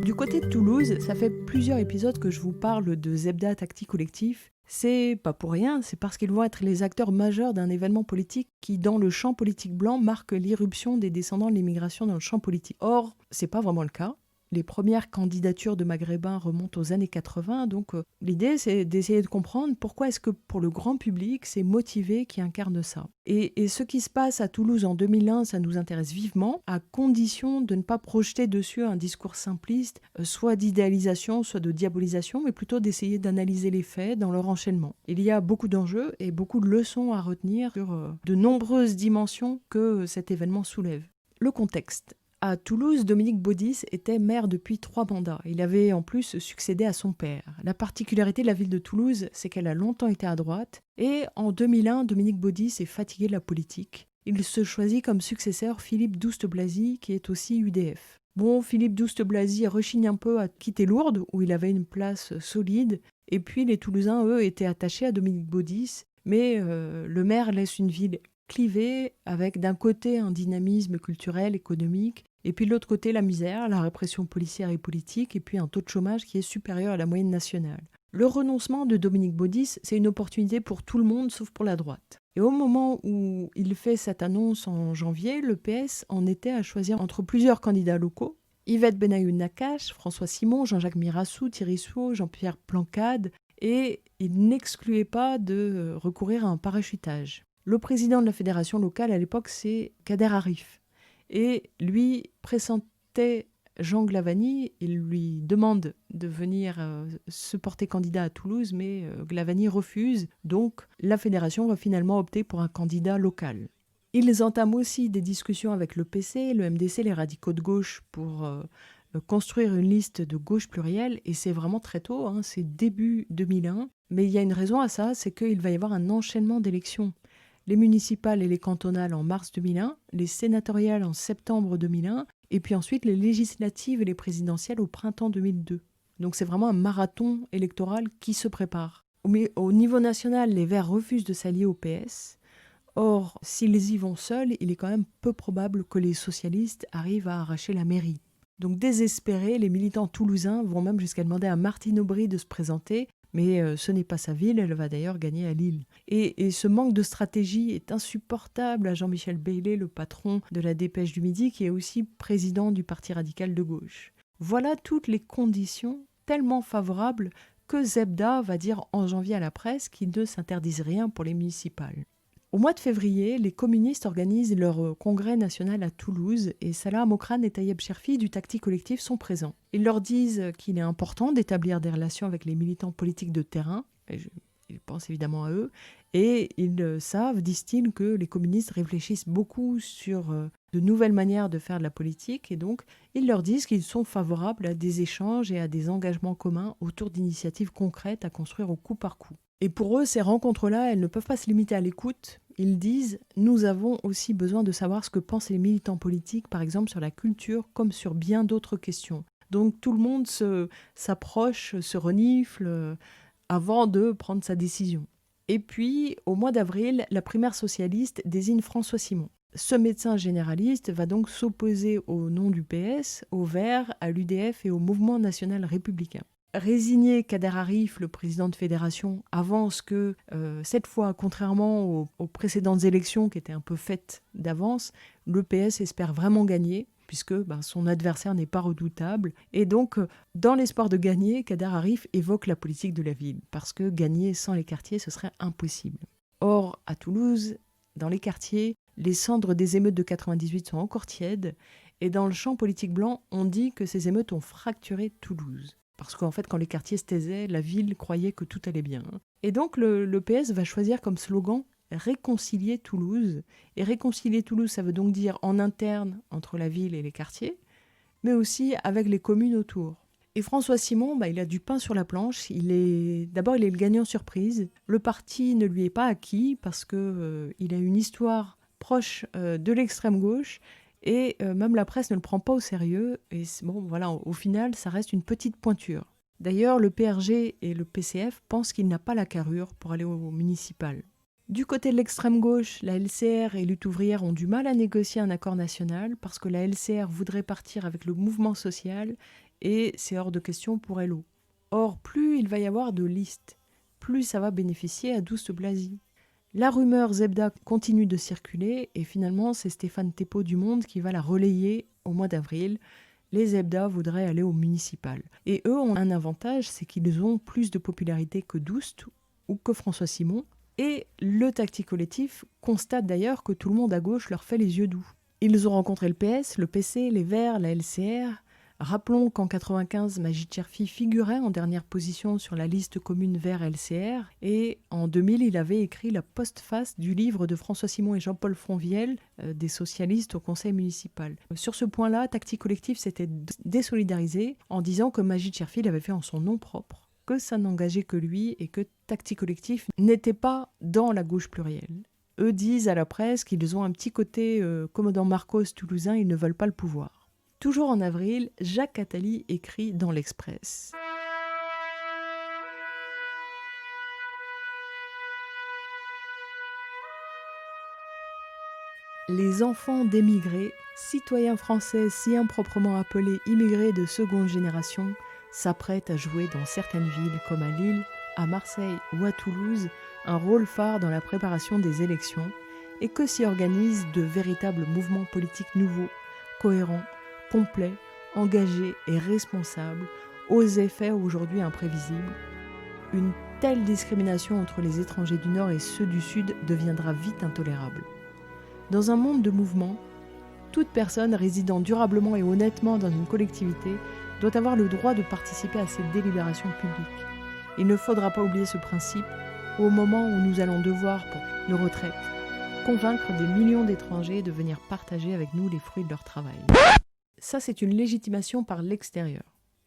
Du côté de Toulouse, ça fait plusieurs épisodes que je vous parle de Zebda Tactique Collectif. C'est pas pour rien, c'est parce qu'ils vont être les acteurs majeurs d'un événement politique qui, dans le champ politique blanc, marque l'irruption des descendants de l'immigration dans le champ politique. Or, c'est pas vraiment le cas. Les premières candidatures de Maghrébins remontent aux années 80, donc l'idée c'est d'essayer de comprendre pourquoi est-ce que pour le grand public, c'est Motivé qui incarne ça. Et ce qui se passe à Toulouse en 2001, ça nous intéresse vivement, à condition de ne pas projeter dessus un discours simpliste, soit d'idéalisation, soit de diabolisation, mais plutôt d'essayer d'analyser les faits dans leur enchaînement. Il y a beaucoup d'enjeux et beaucoup de leçons à retenir sur de nombreuses dimensions que cet événement soulève. Le contexte. À Toulouse, Dominique Baudis était maire depuis 3 mandats. Il avait en plus succédé à son père. La particularité de la ville de Toulouse, c'est qu'elle a longtemps été à droite. Et en 2001, Dominique Baudis est fatigué de la politique. Il se choisit comme successeur Philippe Douste-Blazy, qui est aussi UDF. Bon, Philippe Douste-Blazy rechigne un peu à quitter Lourdes, où il avait une place solide. Et puis les Toulousains, eux, étaient attachés à Dominique Baudis. Mais le maire laisse une ville clivée, avec d'un côté un dynamisme culturel, économique, et puis de l'autre côté la misère, la répression policière et politique, et puis un taux de chômage qui est supérieur à la moyenne nationale. Le renoncement de Dominique Baudis, c'est une opportunité pour tout le monde, sauf pour la droite. Et au moment où il fait cette annonce en janvier, le PS en était à choisir entre plusieurs candidats locaux. Yvette Benayoun-Nakache, François Simon, Jean-Jacques Mirassou, Thierry Souot, Jean-Pierre Plancade, et il n'excluait pas de recourir à un parachutage. Le président de la fédération locale à l'époque, c'est Kader Arif. Et lui pressentait Jean Glavany, il lui demande de venir se porter candidat à Toulouse, mais Glavany refuse. Donc la fédération va finalement opter pour un candidat local. Ils entament aussi des discussions avec le PC, le MDC, les radicaux de gauche pour construire une liste de gauche plurielle. Et c'est vraiment très tôt, c'est début 2001. Mais il y a une raison à ça, c'est qu'il va y avoir un enchaînement d'élections. les municipales et les cantonales en mars 2001, les sénatoriales en septembre 2001, et puis ensuite les législatives et les présidentielles au printemps 2002. Donc c'est vraiment un marathon électoral qui se prépare. Mais au niveau national, les Verts refusent de s'allier au PS. Or, s'ils y vont seuls, il est quand même peu probable que les socialistes arrivent à arracher la mairie. Donc désespérés, les militants toulousains vont même jusqu'à demander à Martine Aubry de se présenter, mais ce n'est pas sa ville, elle va d'ailleurs gagner à Lille. Et ce manque de stratégie est insupportable à Jean-Michel Bailey, le patron de la Dépêche du Midi, qui est aussi président du Parti radical de gauche. Voilà toutes les conditions tellement favorables que Zebda va dire en janvier à la presse qu'ils ne s'interdisent rien pour les municipales. Au mois de février, les communistes organisent leur congrès national à Toulouse et Salah Mokrane et Tayeb Cherfi du Tactique Collectif sont présents. Ils leur disent qu'il est important d'établir des relations avec les militants politiques de terrain, ils pensent évidemment à eux, et ils savent, disent-ils, que les communistes réfléchissent beaucoup sur de nouvelles manières de faire de la politique, et donc ils leur disent qu'ils sont favorables à des échanges et à des engagements communs autour d'initiatives concrètes à construire au coup par coup. Et pour eux, ces rencontres-là, elles ne peuvent pas se limiter à l'écoute. Ils disent « Nous avons aussi besoin de savoir ce que pensent les militants politiques, par exemple sur la culture, comme sur bien d'autres questions. » Donc tout le monde s'approche, se renifle avant de prendre sa décision. Et puis, au mois d'avril, la primaire socialiste désigne François Simon. Ce médecin généraliste va donc s'opposer au nom du PS, aux Verts, à l'UDF et au Mouvement national républicain. Résigné, Kader Arif, le président de fédération, avance que cette fois, contrairement aux précédentes élections qui étaient un peu faites d'avance, le PS espère vraiment gagner, puisque son adversaire n'est pas redoutable. Et donc, dans l'espoir de gagner, Kader Arif évoque la politique de la ville, parce que gagner sans les quartiers, ce serait impossible. Or, à Toulouse, dans les quartiers, les cendres des émeutes de 98 sont encore tièdes, et dans le champ politique blanc, on dit que ces émeutes ont fracturé Toulouse. Parce qu'en fait, quand les quartiers se taisaient, la ville croyait que tout allait bien. Et donc, le PS va choisir comme slogan « Réconcilier Toulouse ». Et réconcilier Toulouse, ça veut donc dire en interne entre la ville et les quartiers, mais aussi avec les communes autour. Et François Simon, il a du pain sur la planche. D'abord, il est le gagnant surprise. Le parti ne lui est pas acquis parce qu'il a une histoire proche de l'extrême gauche. Et même la presse ne le prend pas au sérieux. Et au final, ça reste une petite pointure. D'ailleurs, le PRG et le PCF pensent qu'il n'a pas la carrure pour aller au municipal. Du côté de l'extrême gauche, la LCR et Lutte ouvrière ont du mal à négocier un accord national parce que la LCR voudrait partir avec le mouvement social et c'est hors de question pour LO. Or, plus il va y avoir de listes, plus ça va bénéficier à Douste Blazy. La rumeur Zebda continue de circuler et finalement c'est Stéphane Thépaut du Monde qui va la relayer au mois d'avril. Les Zebda voudraient aller au municipal. Et eux ont un avantage, c'est qu'ils ont plus de popularité que Douste ou que François Simon. Et le Tactique Collectif constate d'ailleurs que tout le monde à gauche leur fait les yeux doux. Ils ont rencontré le PS, le PC, les Verts, la LCR. Rappelons qu'en 1995, Magid Cherfi figurait en dernière position sur la liste commune Verts-LCR et en 2000, il avait écrit la postface du livre de François Simon et Jean-Paul Fronviel, des socialistes au conseil municipal. Sur ce point-là, Tactique Collectif s'était désolidarisé en disant que Magid Cherfi l'avait fait en son nom propre, que ça n'engageait que lui et que Tactique Collectif n'était pas dans la gauche plurielle. Eux disent à la presse qu'ils ont un petit côté commandant Marcos toulousain, ils ne veulent pas le pouvoir. Toujours en avril, Jacques Attali écrit dans l'Express. Les enfants d'émigrés, citoyens français si improprement appelés immigrés de seconde génération, s'apprêtent à jouer dans certaines villes comme à Lille, à Marseille ou à Toulouse un rôle phare dans la préparation des élections et que s'y organisent de véritables mouvements politiques nouveaux, cohérents, complet, engagé et responsable, aux effets aujourd'hui imprévisibles. Une telle discrimination entre les étrangers du Nord et ceux du Sud deviendra vite intolérable. Dans un monde de mouvement, toute personne résidant durablement et honnêtement dans une collectivité doit avoir le droit de participer à ces délibérations publiques. Il ne faudra pas oublier ce principe au moment où nous allons devoir, pour nos retraites, convaincre des millions d'étrangers de venir partager avec nous les fruits de leur travail. Ça, c'est une légitimation par l'extérieur.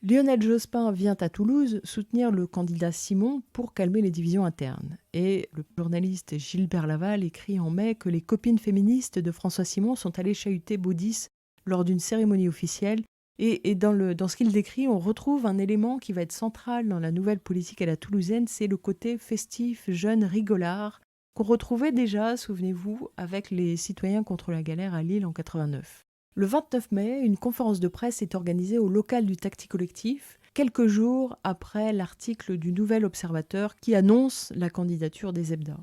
Lionel Jospin vient à Toulouse soutenir le candidat Simon pour calmer les divisions internes. Et le journaliste Gilbert Laval écrit en mai que les copines féministes de François Simon sont allées chahuter Baudis lors d'une cérémonie officielle. Et dans ce qu'il décrit, on retrouve un élément qui va être central dans la nouvelle politique à la toulousaine, c'est le côté festif, jeune, rigolard, qu'on retrouvait déjà, souvenez-vous, avec les citoyens contre la galère à Lille en 89. Le 29 mai, une conférence de presse est organisée au local du Tacti Collectif, quelques jours après l'article du Nouvel Observateur qui annonce la candidature des Zebda.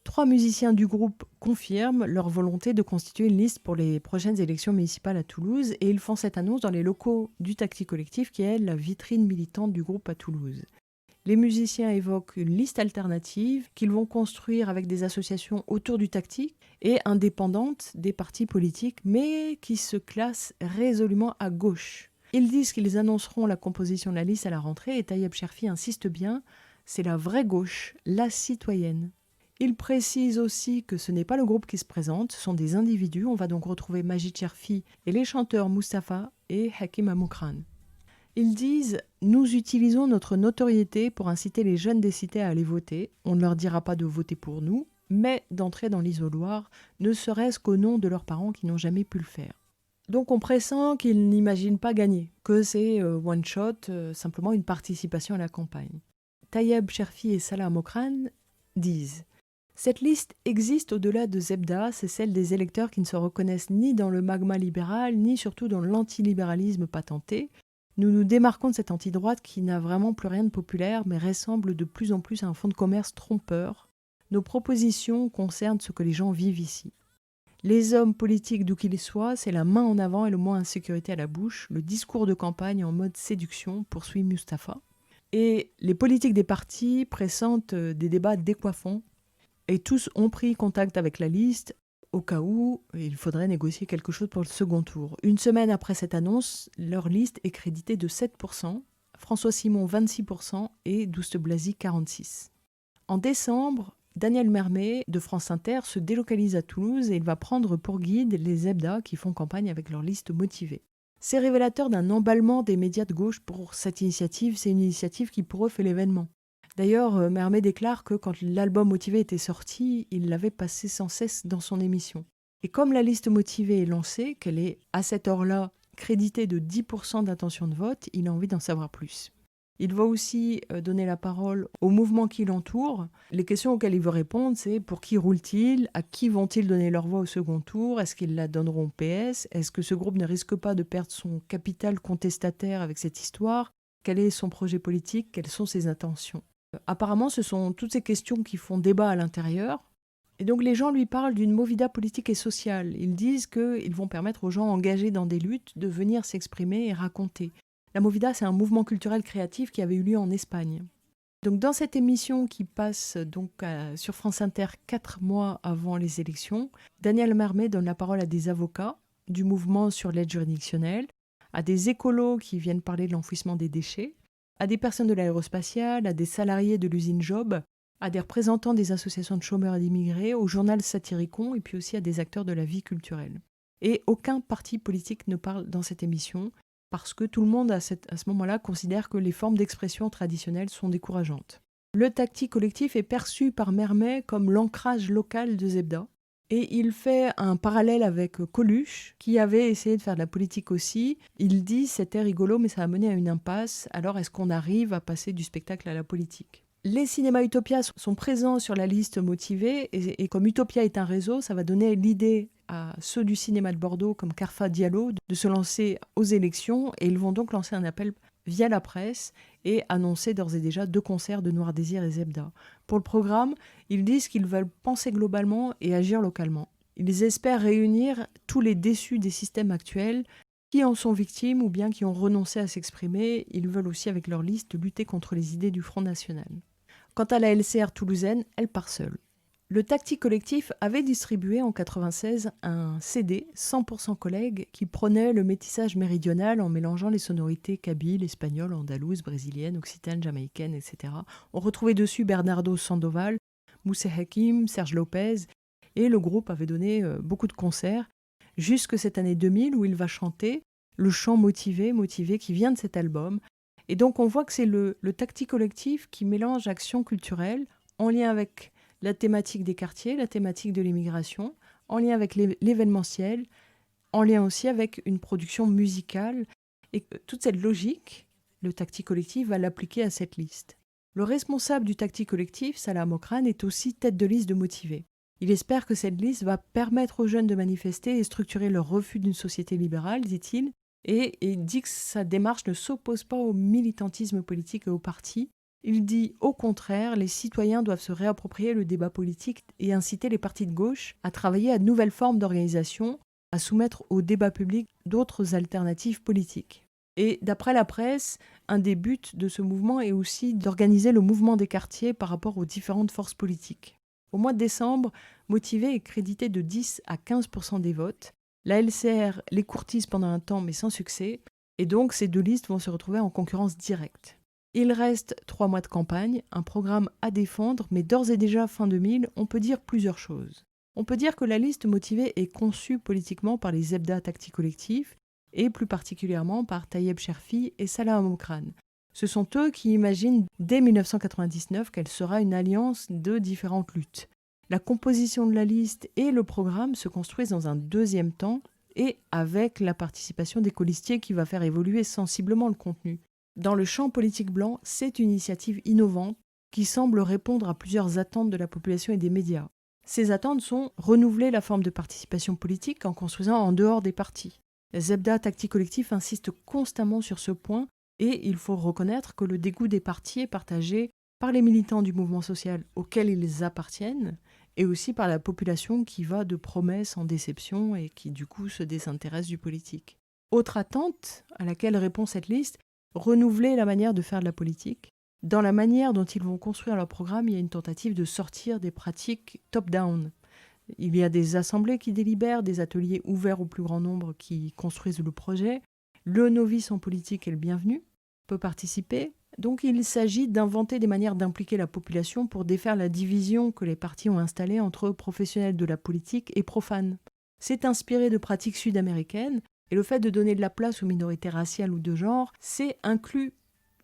3 musiciens du groupe confirment leur volonté de constituer une liste pour les prochaines élections municipales à Toulouse et ils font cette annonce dans les locaux du Tacti Collectif qui est la vitrine militante du groupe à Toulouse. Les musiciens évoquent une liste alternative qu'ils vont construire avec des associations autour du tactique et indépendantes des partis politiques, mais qui se classent résolument à gauche. Ils disent qu'ils annonceront la composition de la liste à la rentrée et Tayeb Cherfi insiste bien, c'est la vraie gauche, la citoyenne. Il précise aussi que ce n'est pas le groupe qui se présente, ce sont des individus. On va donc retrouver Majid Cherfi et les chanteurs Mustapha et Hakim Amoukran. Ils disent « Nous utilisons notre notoriété pour inciter les jeunes des cités à aller voter. On ne leur dira pas de voter pour nous, mais d'entrer dans l'isoloir, ne serait-ce qu'au nom de leurs parents qui n'ont jamais pu le faire. » Donc on pressent qu'ils n'imaginent pas gagner, que c'est one shot, simplement une participation à la campagne. Tayeb Cherfi et Salah Amoukran disent « Cette liste existe au-delà de Zebda, c'est celle des électeurs qui ne se reconnaissent ni dans le magma libéral, ni surtout dans l'antilibéralisme patenté. Nous nous démarquons de cette antidroite qui n'a vraiment plus rien de populaire, mais ressemble de plus en plus à un fonds de commerce trompeur. Nos propositions concernent ce que les gens vivent ici. Les hommes politiques, d'où qu'ils soient, c'est la main en avant et le moins insécurité à la bouche, le discours de campagne en mode séduction, poursuit Mustapha. Et les politiques des partis pressentent des débats décoiffants, et tous ont pris contact avec la liste, au cas où il faudrait négocier quelque chose pour le second tour. Une semaine après cette annonce, leur liste est créditée de 7%, François Simon 26% et Douste Blazy 46%. En décembre, Daniel Mermet de France Inter se délocalise à Toulouse et il va prendre pour guide les Zebda qui font campagne avec leur liste motivée. C'est révélateur d'un emballement des médias de gauche pour cette initiative. C'est une initiative qui pour eux fait l'événement. D'ailleurs, Mermet déclare que quand l'album Motivé était sorti, il l'avait passé sans cesse dans son émission. Et comme la liste Motivée est lancée, qu'elle est à cette heure-là créditée de 10% d'intention de vote, il a envie d'en savoir plus. Il va aussi donner la parole au mouvement qui l'entoure. Les questions auxquelles il veut répondre, c'est pour qui roule-t-il? À qui vont-ils donner leur voix au second tour? Est-ce qu'ils la donneront au PS? Est-ce que ce groupe ne risque pas de perdre son capital contestataire avec cette histoire? Quel est son projet politique? Quelles sont ses intentions? Apparemment, ce sont toutes ces questions qui font débat à l'intérieur. Et donc les gens lui parlent d'une movida politique et sociale. Ils disent qu'ils vont permettre aux gens engagés dans des luttes de venir s'exprimer et raconter. La movida, c'est un mouvement culturel créatif qui avait eu lieu en Espagne. Donc dans cette émission qui passe donc sur France Inter 4 mois avant les élections, Daniel Mermet donne la parole à des avocats du mouvement sur l'aide juridictionnelle, à des écolos qui viennent parler de l'enfouissement des déchets, à des personnes de l'aérospatiale, à des salariés de l'usine Job, à des représentants des associations de chômeurs et d'immigrés, au journal Satyricon et puis aussi à des acteurs de la vie culturelle. Et aucun parti politique ne parle dans cette émission parce que tout le monde à ce moment-là considère que les formes d'expression traditionnelles sont décourageantes. Le Tacti Collectif est perçu par Mermet comme l'ancrage local de Zebda. Et il fait un parallèle avec Coluche, qui avait essayé de faire de la politique aussi. Il dit « c'était rigolo, mais ça a mené à une impasse. Alors est-ce qu'on arrive à passer du spectacle à la politique ?» Les cinémas Utopia sont présents sur la liste motivée. Et comme Utopia est un réseau, ça va donner l'idée à ceux du cinéma de Bordeaux, comme Carfa Diallo, de se lancer aux élections. Et ils vont donc lancer un appel via la presse et annoncer d'ores et déjà 2 concerts de Noir Désir et Zebda. Pour le programme, ils disent qu'ils veulent penser globalement et agir localement. Ils espèrent réunir tous les déçus des systèmes actuels qui en sont victimes ou bien qui ont renoncé à s'exprimer. Ils veulent aussi, avec leur liste, lutter contre les idées du Front National. Quant à la LCR toulousaine, elle part seule. Le Tacti Collectif avait distribué en 1996 un CD 100% collègue qui prônait le métissage méridional en mélangeant les sonorités kabyles, espagnoles, andalouses, brésiliennes, occitanes, jamaïcaines, etc. On retrouvait dessus Bernardo Sandoval, Moussé Hakim, Serge Lopez, et le groupe avait donné beaucoup de concerts jusque cette année 2000 où il va chanter le chant motivé qui vient de cet album, Et donc on voit que c'est le tactique collectif qui mélange action culturelle en lien avec la thématique des quartiers, la thématique de l'immigration, en lien avec l'événementiel, en lien aussi avec une production musicale. Et toute cette logique, le tactique collectif va l'appliquer à cette liste. Le responsable du tactique collectif, Salah Mokrane, est aussi tête de liste de Motivé. Il espère que cette liste va permettre aux jeunes de manifester et structurer leur refus d'une société libérale, dit-il, et il dit que sa démarche ne s'oppose pas au militantisme politique et aux partis. Il dit au contraire, les citoyens doivent se réapproprier le débat politique et inciter les partis de gauche à travailler à de nouvelles formes d'organisation, à soumettre au débat public d'autres alternatives politiques. Et d'après la presse, un des buts de ce mouvement est aussi d'organiser le mouvement des quartiers par rapport aux différentes forces politiques. Au mois de décembre, Motivé est crédité de 10 à 15% des votes. La LCR les courtise pendant un temps mais sans succès, et donc ces deux listes vont se retrouver en concurrence directe. Il reste 3 mois de campagne, un programme à défendre, mais d'ores et déjà fin 2000, on peut dire plusieurs choses. On peut dire que la liste Motivé est conçue politiquement par les Zebda Tactique Collectif, et plus particulièrement par Tayeb Cherfi et Salah Mokrane. Ce sont eux qui imaginent dès 1999 qu'elle sera une alliance de différentes luttes. La composition de la liste et le programme se construisent dans un deuxième temps et avec la participation des colistiers qui va faire évoluer sensiblement le contenu. Dans le champ politique blanc, c'est une initiative innovante qui semble répondre à plusieurs attentes de la population et des médias. Ces attentes sont renouveler la forme de participation politique en construisant en dehors des partis. Les Zebda Tactique Collectif insiste constamment sur ce point et il faut reconnaître que le dégoût des partis est partagé par les militants du mouvement social auquel ils appartiennent et aussi par la population qui va de promesses en déception et qui du coup se désintéresse du politique. Autre attente à laquelle répond cette liste, renouveler la manière de faire de la politique. Dans la manière dont ils vont construire leur programme, il y a une tentative de sortir des pratiques top-down. Il y a des assemblées qui délibèrent, des ateliers ouverts au plus grand nombre qui construisent le projet. Le novice en politique est le bienvenu, peut participer. Donc il s'agit d'inventer des manières d'impliquer la population pour défaire la division que les partis ont installée entre professionnels de la politique et profanes. C'est inspiré de pratiques sud-américaines et le fait de donner de la place aux minorités raciales ou de genre, c'est inclus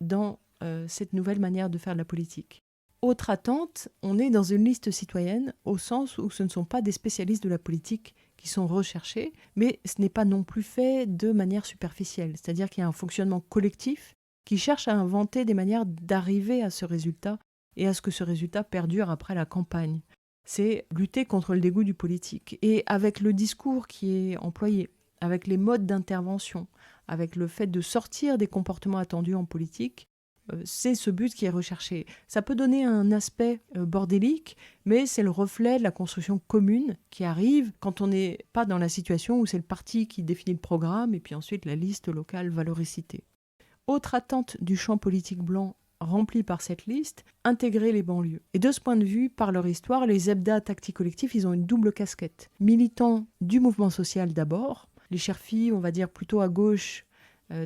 dans cette nouvelle manière de faire de la politique. Autre attente, on est dans une liste citoyenne au sens où ce ne sont pas des spécialistes de la politique qui sont recherchés, mais ce n'est pas non plus fait de manière superficielle. C'est-à-dire qu'il y a un fonctionnement collectif qui cherche à inventer des manières d'arriver à ce résultat et à ce que ce résultat perdure après la campagne. C'est lutter contre le dégoût du politique. Et avec le discours qui est employé, avec les modes d'intervention, avec le fait de sortir des comportements attendus en politique, c'est ce but qui est recherché. Ça peut donner un aspect bordélique, mais c'est le reflet de la construction commune qui arrive quand on n'est pas dans la situation où c'est le parti qui définit le programme et puis ensuite la liste locale va le réciter. Autre attente du champ politique blanc rempli par cette liste, intégrer les banlieues. Et de ce point de vue, par leur histoire, les Zebda Tactique Collectif, ils ont une double casquette. Militants du mouvement social d'abord, les Cherfi, on va dire plutôt à gauche.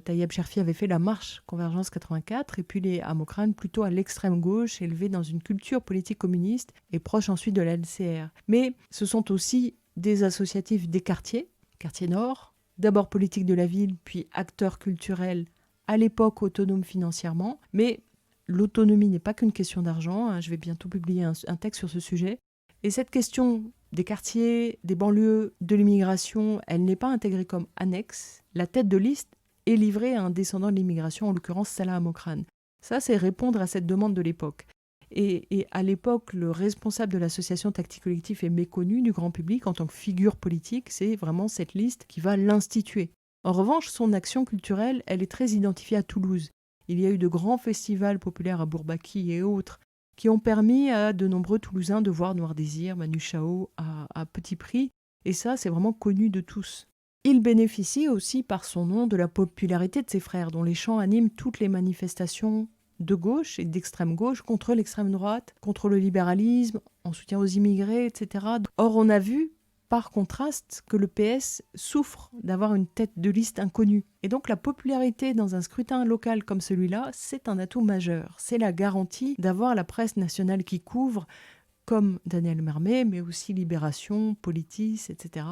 Tayeb Cherfi avait fait la marche Convergence 84 et puis les Mokrane plutôt à l'extrême gauche, élevés dans une culture politique communiste et proche ensuite de la LCR. Mais ce sont aussi des associatifs des quartiers, quartier nord, d'abord politique de la ville, puis acteurs culturels, à l'époque autonomes financièrement. Mais l'autonomie n'est pas qu'une question d'argent, je vais bientôt publier un texte sur ce sujet. Et cette question des quartiers, des banlieues, de l'immigration, elle n'est pas intégrée comme annexe. La tête de liste est livré à un descendant de l'immigration, en l'occurrence Salah Mokrane. Ça, c'est répondre à cette demande de l'époque. Et à l'époque, le responsable de l'association Tactique Collectif est méconnu du grand public en tant que figure politique. C'est vraiment cette liste qui va l'instituer. En revanche, son action culturelle, elle est très identifiée à Toulouse. Il y a eu de grands festivals populaires à Bourbaki et autres qui ont permis à de nombreux Toulousains de voir Noir Désir, Manu Chao à petit prix. Et ça, c'est vraiment connu de tous. Il bénéficie aussi par son nom de la popularité de ses frères, dont les chants animent toutes les manifestations de gauche et d'extrême gauche contre l'extrême droite, contre le libéralisme, en soutien aux immigrés, etc. Or, on a vu, par contraste, que le PS souffre d'avoir une tête de liste inconnue. Et donc la popularité dans un scrutin local comme celui-là, c'est un atout majeur. C'est la garantie d'avoir la presse nationale qui couvre, comme Daniel Mermet, mais aussi Libération, Politis, etc.,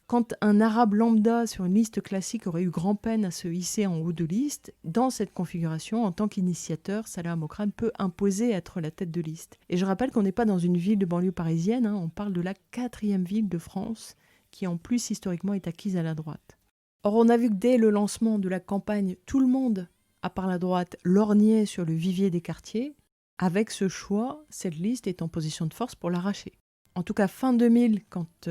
Quand un arabe lambda sur une liste classique aurait eu grand-peine à se hisser en haut de liste, dans cette configuration, en tant qu'initiateur, Salah Abdeslam peut imposer être la tête de liste. Et je rappelle qu'on n'est pas dans une ville de banlieue parisienne, on parle de la 4e ville de France, qui en plus historiquement est acquise à la droite. Or, on a vu que dès le lancement de la campagne, tout le monde, à part la droite, lorgnait sur le vivier des quartiers. Avec ce choix, cette liste est en position de force pour l'arracher. En tout cas, fin 2000, quand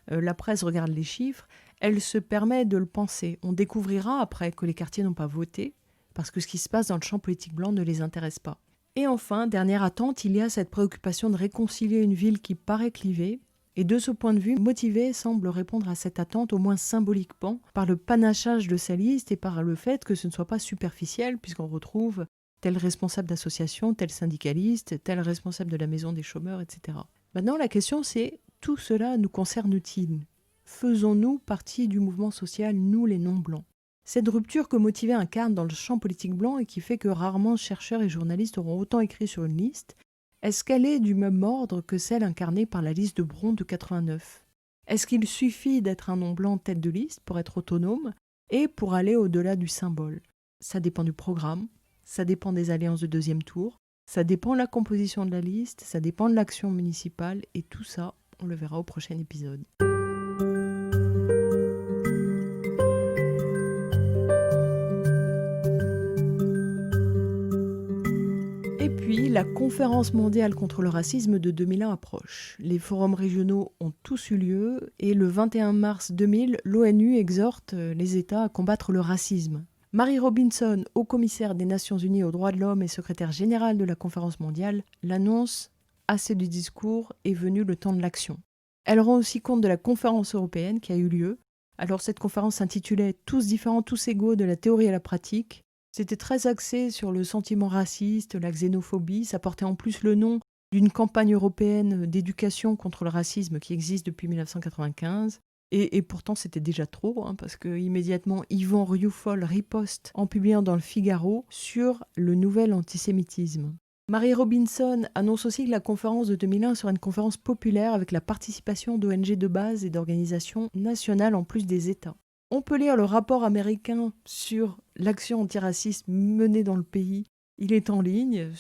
la presse regarde les chiffres, elle se permet de le penser. On découvrira après que les quartiers n'ont pas voté, parce que ce qui se passe dans le champ politique blanc ne les intéresse pas. Et enfin, dernière attente, il y a cette préoccupation de réconcilier une ville qui paraît clivée. Et de ce point de vue, Motivé semble répondre à cette attente, au moins symboliquement, par le panachage de sa liste et par le fait que ce ne soit pas superficiel, puisqu'on retrouve tel responsable d'association, tel syndicaliste, tel responsable de la maison des chômeurs, etc. Maintenant, la question c'est, tout cela nous concerne-t-il ? Faisons-nous partie du mouvement social, nous les non-blancs ? Cette rupture que Motivé incarne dans le champ politique blanc et qui fait que rarement chercheurs et journalistes auront autant écrit sur une liste, est-ce qu'elle est du même ordre que celle incarnée par la liste de Bron de 89 ? Est-ce qu'il suffit d'être un non-blanc tête de liste pour être autonome et pour aller au-delà du symbole ? Ça dépend du programme, ça dépend des alliances de deuxième tour, ça dépend de la composition de la liste, ça dépend de l'action municipale et tout ça, on le verra au prochain épisode. Et puis, la conférence mondiale contre le racisme de 2001 approche. Les forums régionaux ont tous eu lieu et le 21 mars 2000, l'ONU exhorte les États à combattre le racisme. Mary Robinson, haut-commissaire des Nations Unies aux droits de l'homme et secrétaire générale de la conférence mondiale, l'annonce « Assez du discours, est venu le temps de l'action ». Elle rend aussi compte de la conférence européenne qui a eu lieu. Alors cette conférence s'intitulait « Tous différents, tous égaux, de la théorie à la pratique ». C'était très axé sur le sentiment raciste, la xénophobie. Ça portait en plus le nom d'une campagne européenne d'éducation contre le racisme qui existe depuis 1995. Et pourtant, c'était déjà trop, parce que immédiatement, Yvan Rioufol riposte en publiant dans le Figaro sur le nouvel antisémitisme. Mary Robinson annonce aussi que la conférence de 2001 sera une conférence populaire avec la participation d'ONG de base et d'organisations nationales en plus des États. On peut lire le rapport américain sur l'action antiraciste menée dans le pays. Il est en ligne.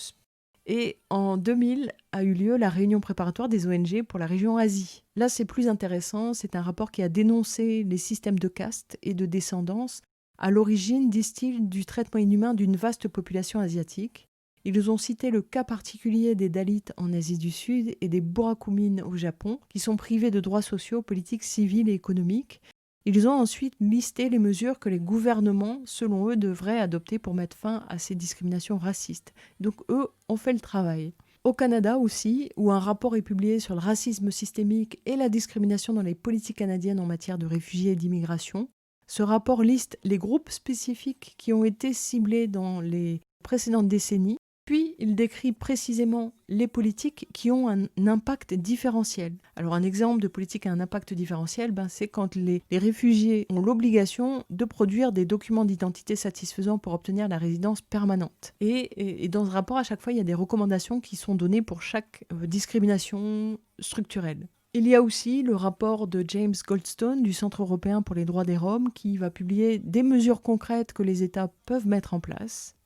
Et en 2000 a eu lieu la réunion préparatoire des ONG pour la région Asie. Là, c'est plus intéressant. C'est un rapport qui a dénoncé les systèmes de caste et de descendance à l'origine, disent-ils, du traitement inhumain d'une vaste population asiatique. Ils ont cité le cas particulier des Dalits en Asie du Sud et des Burakumin au Japon, qui sont privés de droits sociaux, politiques, civils et économiques. Ils ont ensuite listé les mesures que les gouvernements, selon eux, devraient adopter pour mettre fin à ces discriminations racistes. Donc eux ont fait le travail. Au Canada aussi, où un rapport est publié sur le racisme systémique et la discrimination dans les politiques canadiennes en matière de réfugiés et d'immigration, ce rapport liste les groupes spécifiques qui ont été ciblés dans les précédentes décennies. Puis, il décrit précisément les politiques qui ont un impact différentiel. Alors, un exemple de politique à un impact différentiel, c'est quand les réfugiés ont l'obligation de produire des documents d'identité satisfaisants pour obtenir la résidence permanente. Et dans ce rapport, à chaque fois, il y a des recommandations qui sont données pour chaque discrimination structurelle. Il y a aussi le rapport de James Goldstone du Centre européen pour les droits des Roms qui va publier des mesures concrètes que les États peuvent mettre en place.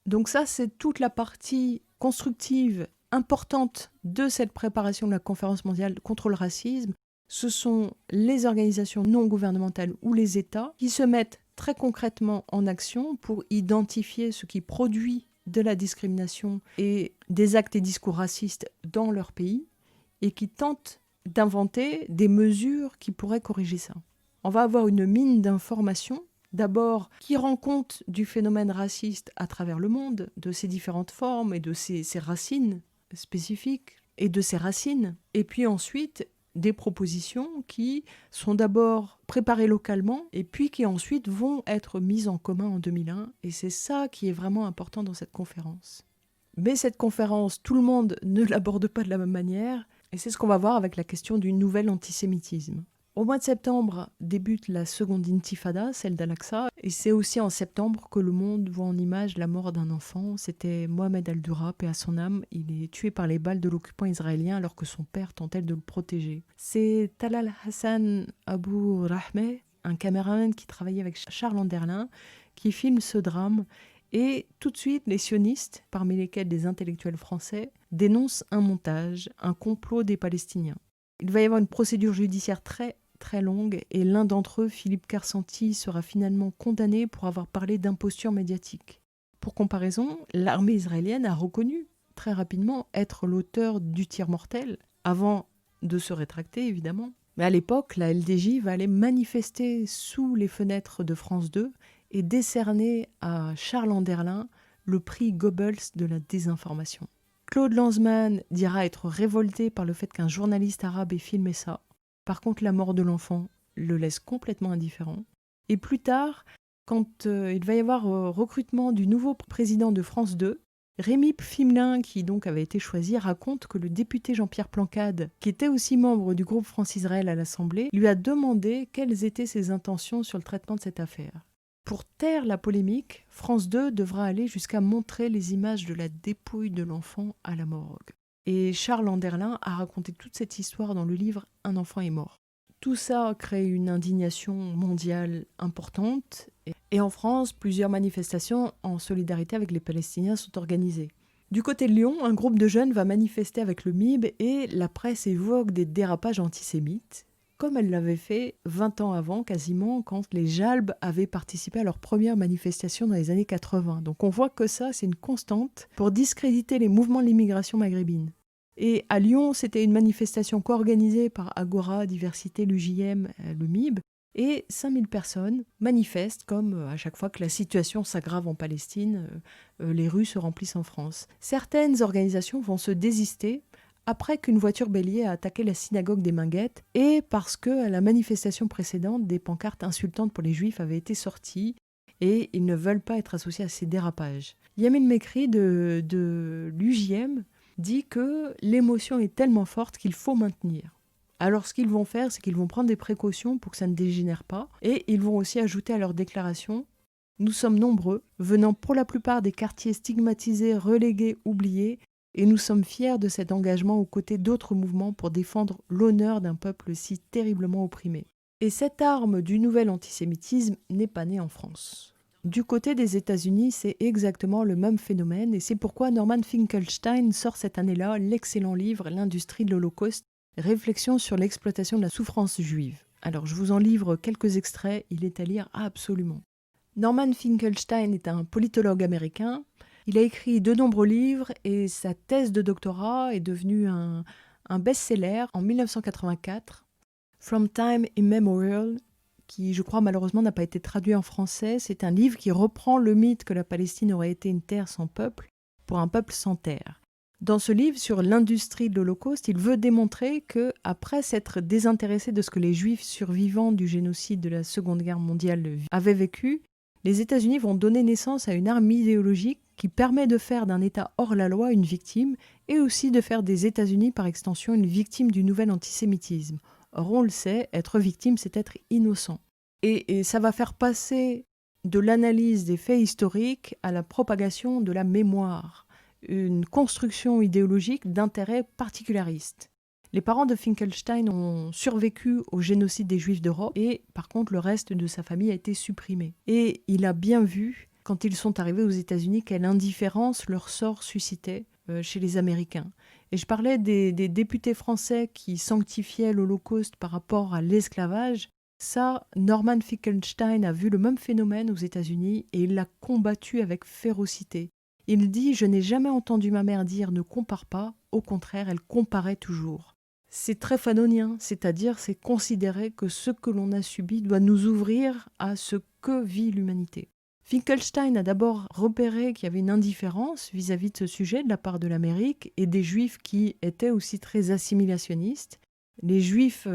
Donc ça, c'est toute la partie constructive importante de cette préparation de la conférence mondiale contre le racisme. Ce sont les organisations non gouvernementales ou les États qui se mettent très concrètement en action pour identifier ce qui produit de la discrimination et des actes et discours racistes dans leur pays et qui tentent d'inventer des mesures qui pourraient corriger ça. On va avoir une mine d'informations. D'abord, qui rend compte du phénomène raciste à travers le monde, de ses différentes formes et de ses racines spécifiques et de ses racines. Et puis ensuite, des propositions qui sont d'abord préparées localement et puis qui ensuite vont être mises en commun en 2001. Et c'est ça qui est vraiment important dans cette conférence. Mais cette conférence, tout le monde ne l'aborde pas de la même manière. Et c'est ce qu'on va voir avec la question du nouvel antisémitisme. Au mois de septembre débute la seconde intifada, celle d'Al-Aqsa, et c'est aussi en septembre que le monde voit en image la mort d'un enfant. C'était Mohamed Al-Dura, paix à son âme. Il est tué par les balles de l'occupant israélien alors que son père tentait de le protéger. C'est Talal Hassan Abou Rahmeh, un caméraman qui travaillait avec Charles Anderlin, qui filme ce drame. Et tout de suite, les sionistes, parmi lesquels des intellectuels français, dénoncent un montage, un complot des Palestiniens. Il va y avoir une procédure judiciaire très longue et l'un d'entre eux, Philippe Karsanti, sera finalement condamné pour avoir parlé d'imposture médiatique. Pour comparaison, l'armée israélienne a reconnu très rapidement être l'auteur du tir mortel, avant de se rétracter évidemment. Mais à l'époque, la LDJ va aller manifester sous les fenêtres de France 2 et décerner à Charles Anderlin le prix Goebbels de la désinformation. Claude Lanzmann dira être révolté par le fait qu'un journaliste arabe ait filmé ça. Par contre, la mort de l'enfant le laisse complètement indifférent. Et plus tard, quand il va y avoir recrutement du nouveau président de France 2, Rémi Pfimelin, qui donc avait été choisi, raconte que le député Jean-Pierre Plancade, qui était aussi membre du groupe France-Israël à l'Assemblée, lui a demandé quelles étaient ses intentions sur le traitement de cette affaire. Pour taire la polémique, France 2 devra aller jusqu'à montrer les images de la dépouille de l'enfant à la morgue. Et Charles Anderlin a raconté toute cette histoire dans le livre « Un enfant est mort ». Tout ça crée une indignation mondiale importante. Et en France, plusieurs manifestations en solidarité avec les Palestiniens sont organisées. Du côté de Lyon, un groupe de jeunes va manifester avec le MIB et la presse évoque des dérapages antisémites, comme elle l'avait fait 20 ans avant, quasiment, quand les Jalbes avaient participé à leur première manifestation dans les années 80. Donc on voit que ça, c'est une constante pour discréditer les mouvements de l'immigration maghrébine. Et à Lyon, c'était une manifestation co-organisée par Agora, Diversité, l'UJM, le MIB, et 5000 personnes manifestent comme à chaque fois que la situation s'aggrave en Palestine, les rues se remplissent en France. Certaines organisations vont se désister après qu'une voiture bélier a attaqué la synagogue des Minguettes et parce que à la manifestation précédente, des pancartes insultantes pour les Juifs avaient été sorties et ils ne veulent pas être associés à ces dérapages. Yamin Mekri de l'UJM dit que l'émotion est tellement forte qu'il faut maintenir. Alors ce qu'ils vont faire, c'est qu'ils vont prendre des précautions pour que ça ne dégénère pas et ils vont aussi ajouter à leur déclaration « Nous sommes nombreux, venant pour la plupart des quartiers stigmatisés, relégués, oubliés, et nous sommes fiers de cet engagement aux côtés d'autres mouvements pour défendre l'honneur d'un peuple si terriblement opprimé. » Et cette arme du nouvel antisémitisme n'est pas née en France. Du côté des États-Unis, c'est exactement le même phénomène et c'est pourquoi Norman Finkelstein sort cette année-là l'excellent livre « L'industrie de l'Holocauste, réflexion sur l'exploitation de la souffrance juive ». Alors je vous en livre quelques extraits, il est à lire absolument. Norman Finkelstein est un politologue américain. Il a écrit de nombreux livres et sa thèse de doctorat est devenue un best-seller en 1984, From Time Immemorial, qui, je crois, malheureusement n'a pas été traduit en français. C'est un livre qui reprend le mythe que la Palestine aurait été une terre sans peuple pour un peuple sans terre. Dans ce livre sur l'industrie de l'Holocauste, il veut démontrer que, après s'être désintéressé de ce que les Juifs survivants du génocide de la Seconde Guerre mondiale avaient vécu, les États-Unis vont donner naissance à une arme idéologique qui permet de faire d'un État hors la loi une victime et aussi de faire des États-Unis, par extension, une victime du nouvel antisémitisme. Or, on le sait, être victime, c'est être innocent. Et ça va faire passer de l'analyse des faits historiques à la propagation de la mémoire, une construction idéologique d'intérêt particulariste. Les parents de Finkelstein ont survécu au génocide des Juifs d'Europe et, par contre, le reste de sa famille a été supprimé. Et il a bien vu, quand ils sont arrivés aux États-Unis, quelle indifférence leur sort suscitait chez les Américains. Et je parlais des députés français qui sanctifiaient l'Holocauste par rapport à l'esclavage. Ça, Norman Finkelstein a vu le même phénomène aux États-Unis et il l'a combattu avec férocité. Il dit « Je n'ai jamais entendu ma mère dire « ne compare pas », au contraire, elle comparait toujours ». C'est très fanonien, c'est-à-dire c'est considérer que ce que l'on a subi doit nous ouvrir à ce que vit l'humanité. Finkelstein a d'abord repéré qu'il y avait une indifférence vis-à-vis de ce sujet de la part de l'Amérique et des Juifs qui étaient aussi très assimilationnistes. Les Juifs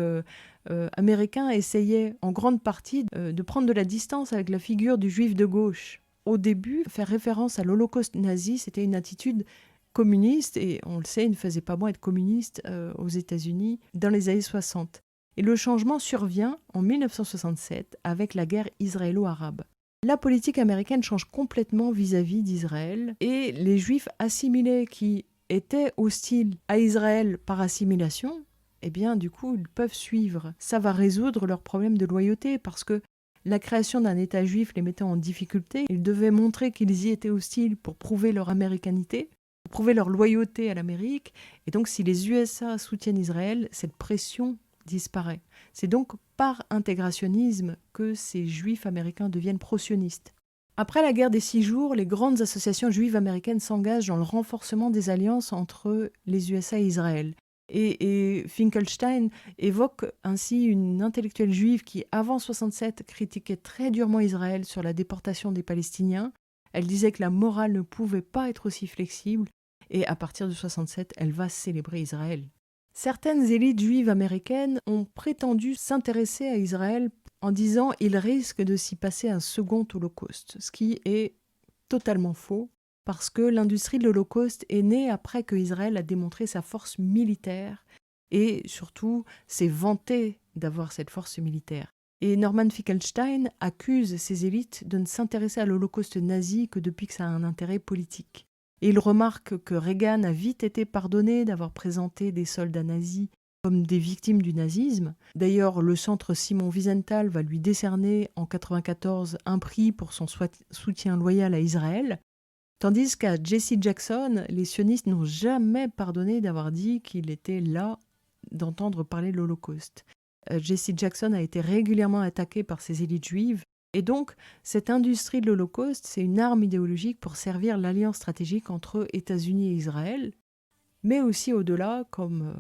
américains essayaient en grande partie de prendre de la distance avec la figure du Juif de gauche. Au début, faire référence à l'Holocauste nazi, c'était une attitude communiste, et on le sait, il ne faisait pas bon être communiste aux États-Unis dans les années 60. Et le changement survient en 1967 avec la guerre israélo-arabe. La politique américaine change complètement vis-à-vis d'Israël et les Juifs assimilés qui étaient hostiles à Israël par assimilation, eh bien du coup ils peuvent suivre. Ça va résoudre leurs problèmes de loyauté parce que la création d'un État juif les mettait en difficulté. Ils devaient montrer qu'ils y étaient hostiles pour prouver leur américanité, pour prouver leur loyauté à l'Amérique. Et donc si les USA soutiennent Israël, cette pression disparaît. C'est donc par intégrationnisme que ces juifs américains deviennent pro-sionistes. Après la guerre des 6 jours, les grandes associations juives américaines s'engagent dans le renforcement des alliances entre les USA et Israël. Et Finkelstein évoque ainsi une intellectuelle juive qui, avant 1967, critiquait très durement Israël sur la déportation des Palestiniens. Elle disait que la morale ne pouvait pas être aussi flexible, et à partir de 1967, elle va célébrer Israël. Certaines élites juives américaines ont prétendu s'intéresser à Israël en disant qu'il risque de s'y passer un second holocauste, ce qui est totalement faux, parce que l'industrie de l'Holocauste est née après que Israël a démontré sa force militaire et surtout s'est vanté d'avoir cette force militaire. Et Norman Finkelstein accuse ces élites de ne s'intéresser à l'Holocauste nazi que depuis que ça a un intérêt politique. Et il remarque que Reagan a vite été pardonné d'avoir présenté des soldats nazis comme des victimes du nazisme. D'ailleurs, le centre Simon Wiesenthal va lui décerner en 1994 un prix pour son soutien loyal à Israël. Tandis qu'à Jesse Jackson, les sionistes n'ont jamais pardonné d'avoir dit qu'il était là d'entendre parler de l'Holocauste. Jesse Jackson a été régulièrement attaqué par ces élites juives. Et donc, cette industrie de l'Holocauste, c'est une arme idéologique pour servir l'alliance stratégique entre États-Unis et Israël, mais aussi au-delà, comme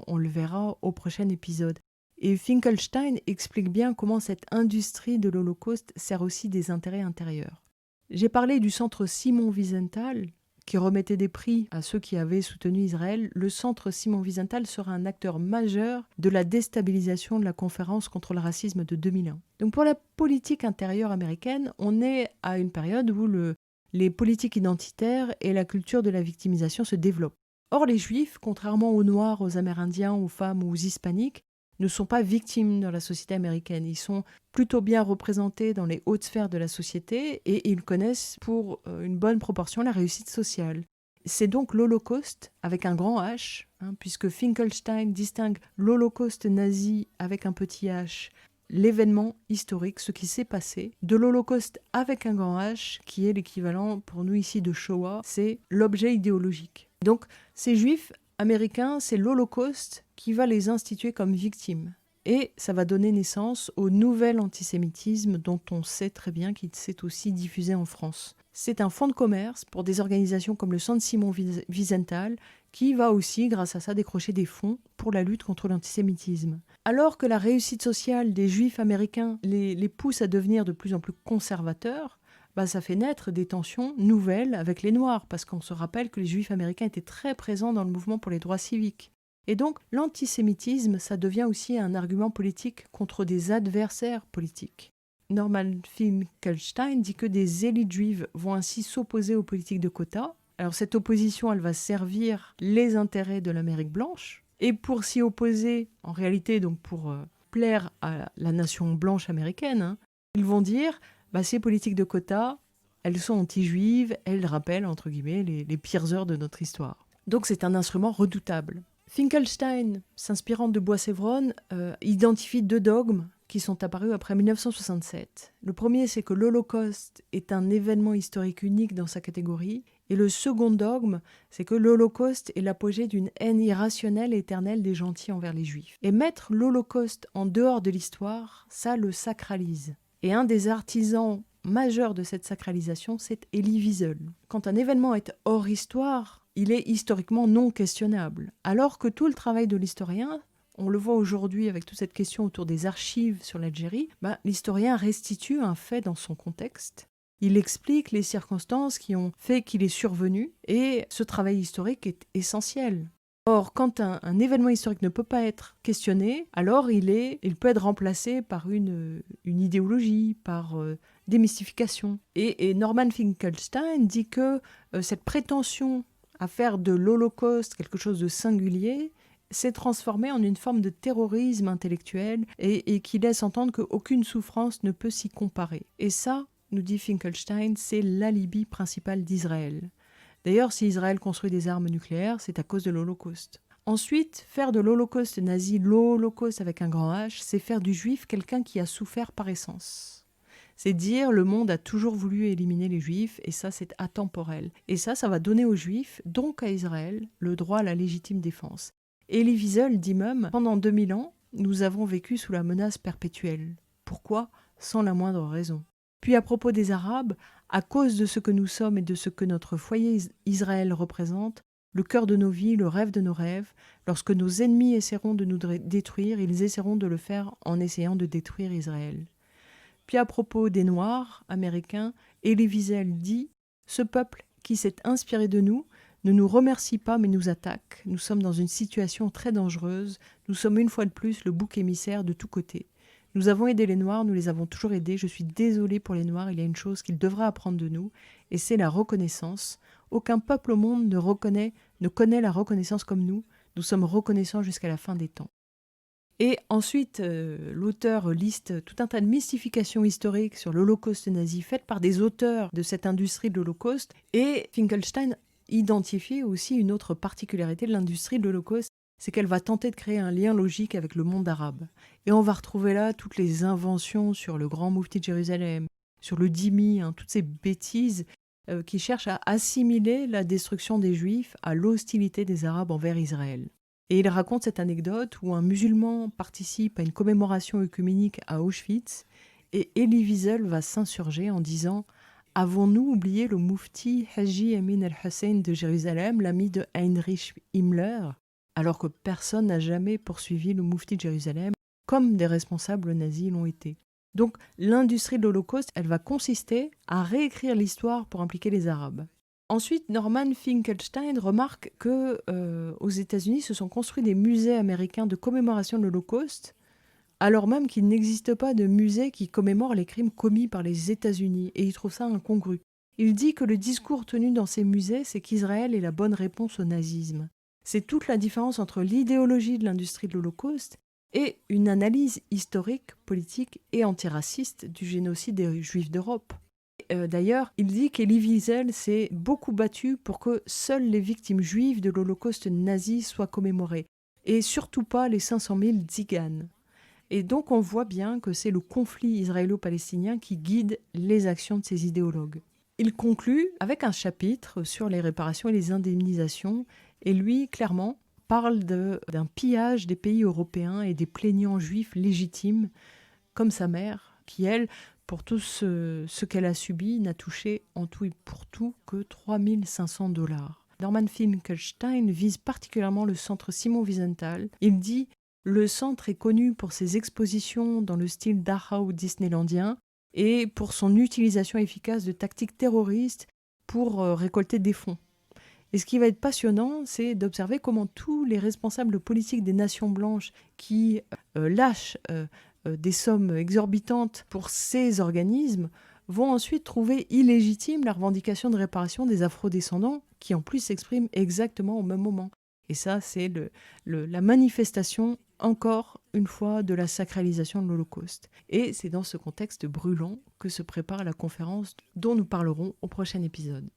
on le verra au prochain épisode. Et Finkelstein explique bien comment cette industrie de l'Holocauste sert aussi des intérêts intérieurs. J'ai parlé du centre Simon Wiesenthal, qui remettait des prix à ceux qui avaient soutenu Israël. Le centre Simon Wiesenthal sera un acteur majeur de la déstabilisation de la conférence contre le racisme de 2001. Donc pour la politique intérieure américaine, on est à une période où les politiques identitaires et la culture de la victimisation se développent. Or les Juifs, contrairement aux Noirs, aux Amérindiens, aux femmes ou aux Hispaniques, ne sont pas victimes dans la société américaine. Ils sont plutôt bien représentés dans les hautes sphères de la société et ils connaissent pour une bonne proportion la réussite sociale. C'est donc l'Holocauste avec un grand H, puisque Finkelstein distingue l'Holocauste nazi avec un petit H, l'événement historique, ce qui s'est passé, de l'Holocauste avec un grand H, qui est l'équivalent pour nous ici de Shoah, c'est l'objet idéologique. Donc ces Juifs américains, c'est l'Holocauste qui va les instituer comme victimes. Et ça va donner naissance au nouvel antisémitisme dont on sait très bien qu'il s'est aussi diffusé en France. C'est un fonds de commerce pour des organisations comme le Centre Simon Wiesenthal qui va aussi, grâce à ça, décrocher des fonds pour la lutte contre l'antisémitisme. Alors que la réussite sociale des Juifs américains les pousse à devenir de plus en plus conservateurs, ça fait naître des tensions nouvelles avec les Noirs, parce qu'on se rappelle que les Juifs américains étaient très présents dans le mouvement pour les droits civiques. Et donc, l'antisémitisme, ça devient aussi un argument politique contre des adversaires politiques. Norman Finkelstein dit que des élites juives vont ainsi s'opposer aux politiques de quotas. Alors cette opposition, elle va servir les intérêts de l'Amérique blanche. Et pour s'y opposer, en réalité, donc pour plaire à la nation blanche américaine, ils vont dire ces politiques de quotas, elles sont anti-juives, elles rappellent, entre guillemets, les pires heures de notre histoire. Donc c'est un instrument redoutable. Finkelstein, s'inspirant de Boissevron, identifie 2 dogmes qui sont apparus après 1967. Le premier, c'est que l'Holocauste est un événement historique unique dans sa catégorie. Et le second dogme, c'est que l'Holocauste est l'apogée d'une haine irrationnelle et éternelle des gentils envers les Juifs. Et mettre l'Holocauste en dehors de l'histoire, ça le sacralise. Et un des artisans majeurs de cette sacralisation, c'est Elie Wiesel. Quand un événement est hors histoire, il est historiquement non questionnable. Alors que tout le travail de l'historien, on le voit aujourd'hui avec toute cette question autour des archives sur l'Algérie, l'historien restitue un fait dans son contexte. Il explique les circonstances qui ont fait qu'il est survenu et ce travail historique est essentiel. Or, quand un événement historique ne peut pas être questionné, alors il peut être remplacé par une idéologie, par des mystifications. Et Norman Finkelstein dit que cette prétention à faire de l'Holocauste quelque chose de singulier s'est transformé en une forme de terrorisme intellectuel et qui laisse entendre qu'aucune souffrance ne peut s'y comparer. Et ça, nous dit Finkelstein, c'est l'alibi principal d'Israël. D'ailleurs, si Israël construit des armes nucléaires, c'est à cause de l'Holocauste. Ensuite, faire de l'Holocauste nazi l'Holocauste avec un grand H, c'est faire du juif quelqu'un qui a souffert par essence. C'est dire le monde a toujours voulu éliminer les juifs et ça c'est atemporel. Et ça va donner aux juifs, donc à Israël, le droit à la légitime défense. Elie Wiesel dit même, pendant 2000 ans, nous avons vécu sous la menace perpétuelle. Pourquoi ? Sans la moindre raison. Puis à propos des Arabes, à cause de ce que nous sommes et de ce que notre foyer Israël représente, le cœur de nos vies, le rêve de nos rêves, lorsque nos ennemis essaieront de nous détruire, ils essaieront de le faire en essayant de détruire Israël. Puis à propos des Noirs américains, Elie Wiesel dit « Ce peuple qui s'est inspiré de nous ne nous remercie pas mais nous attaque. Nous sommes dans une situation très dangereuse. Nous sommes une fois de plus le bouc émissaire de tous côtés. Nous avons aidé les Noirs, nous les avons toujours aidés. Je suis désolée pour les Noirs, il y a une chose qu'ils devraient apprendre de nous et c'est la reconnaissance. Aucun peuple au monde ne connaît la reconnaissance comme nous. Nous sommes reconnaissants jusqu'à la fin des temps. » Et ensuite, l'auteur liste tout un tas de mystifications historiques sur l'Holocauste nazi faites par des auteurs de cette industrie de l'Holocauste. Et Finkelstein identifie aussi une autre particularité de l'industrie de l'Holocauste, c'est qu'elle va tenter de créer un lien logique avec le monde arabe. Et on va retrouver là toutes les inventions sur le grand moufti de Jérusalem, sur le dhimmi, toutes ces bêtises qui cherchent à assimiler la destruction des Juifs à l'hostilité des Arabes envers Israël. Et il raconte cette anecdote où un musulman participe à une commémoration œcuménique à Auschwitz et Elie Wiesel va s'insurger en disant « Avons-nous oublié le moufti Haji Amin al-Hussein de Jérusalem, l'ami de Heinrich Himmler ?» alors que personne n'a jamais poursuivi le moufti de Jérusalem comme des responsables nazis l'ont été. Donc l'industrie de l'Holocauste, elle va consister à réécrire l'histoire pour impliquer les Arabes. Ensuite, Norman Finkelstein remarque qu'aux États-Unis se sont construits des musées américains de commémoration de l'Holocauste, alors même qu'il n'existe pas de musée qui commémore les crimes commis par les États-Unis, et il trouve ça incongru. Il dit que le discours tenu dans ces musées, c'est qu'Israël est la bonne réponse au nazisme. C'est toute la différence entre l'idéologie de l'industrie de l'Holocauste et une analyse historique, politique et antiraciste du génocide des Juifs d'Europe. D'ailleurs, il dit qu'Elie Wiesel s'est beaucoup battu pour que seules les victimes juives de l'Holocauste nazi soient commémorées, et surtout pas les 500 000 tziganes. Et donc on voit bien que c'est le conflit israélo-palestinien qui guide les actions de ces idéologues. Il conclut avec un chapitre sur les réparations et les indemnisations, et lui, clairement, parle d'un pillage des pays européens et des plaignants juifs légitimes, comme sa mère, qui, elle, pour tout ce qu'elle a subi, n'a touché en tout et pour tout que 3 500 $. Norman Finkelstein vise particulièrement le centre Simon Wiesenthal. Il dit « Le centre est connu pour ses expositions dans le style Dachau disneylandien et pour son utilisation efficace de tactiques terroristes pour récolter des fonds. » Et ce qui va être passionnant, c'est d'observer comment tous les responsables politiques des nations blanches qui lâchent des sommes exorbitantes pour ces organismes vont ensuite trouver illégitime la revendication de réparation des afrodescendants qui en plus s'expriment exactement au même moment. Et ça, c'est la manifestation, encore une fois, de la sacralisation de l'Holocauste. Et c'est dans ce contexte brûlant que se prépare la conférence dont nous parlerons au prochain épisode.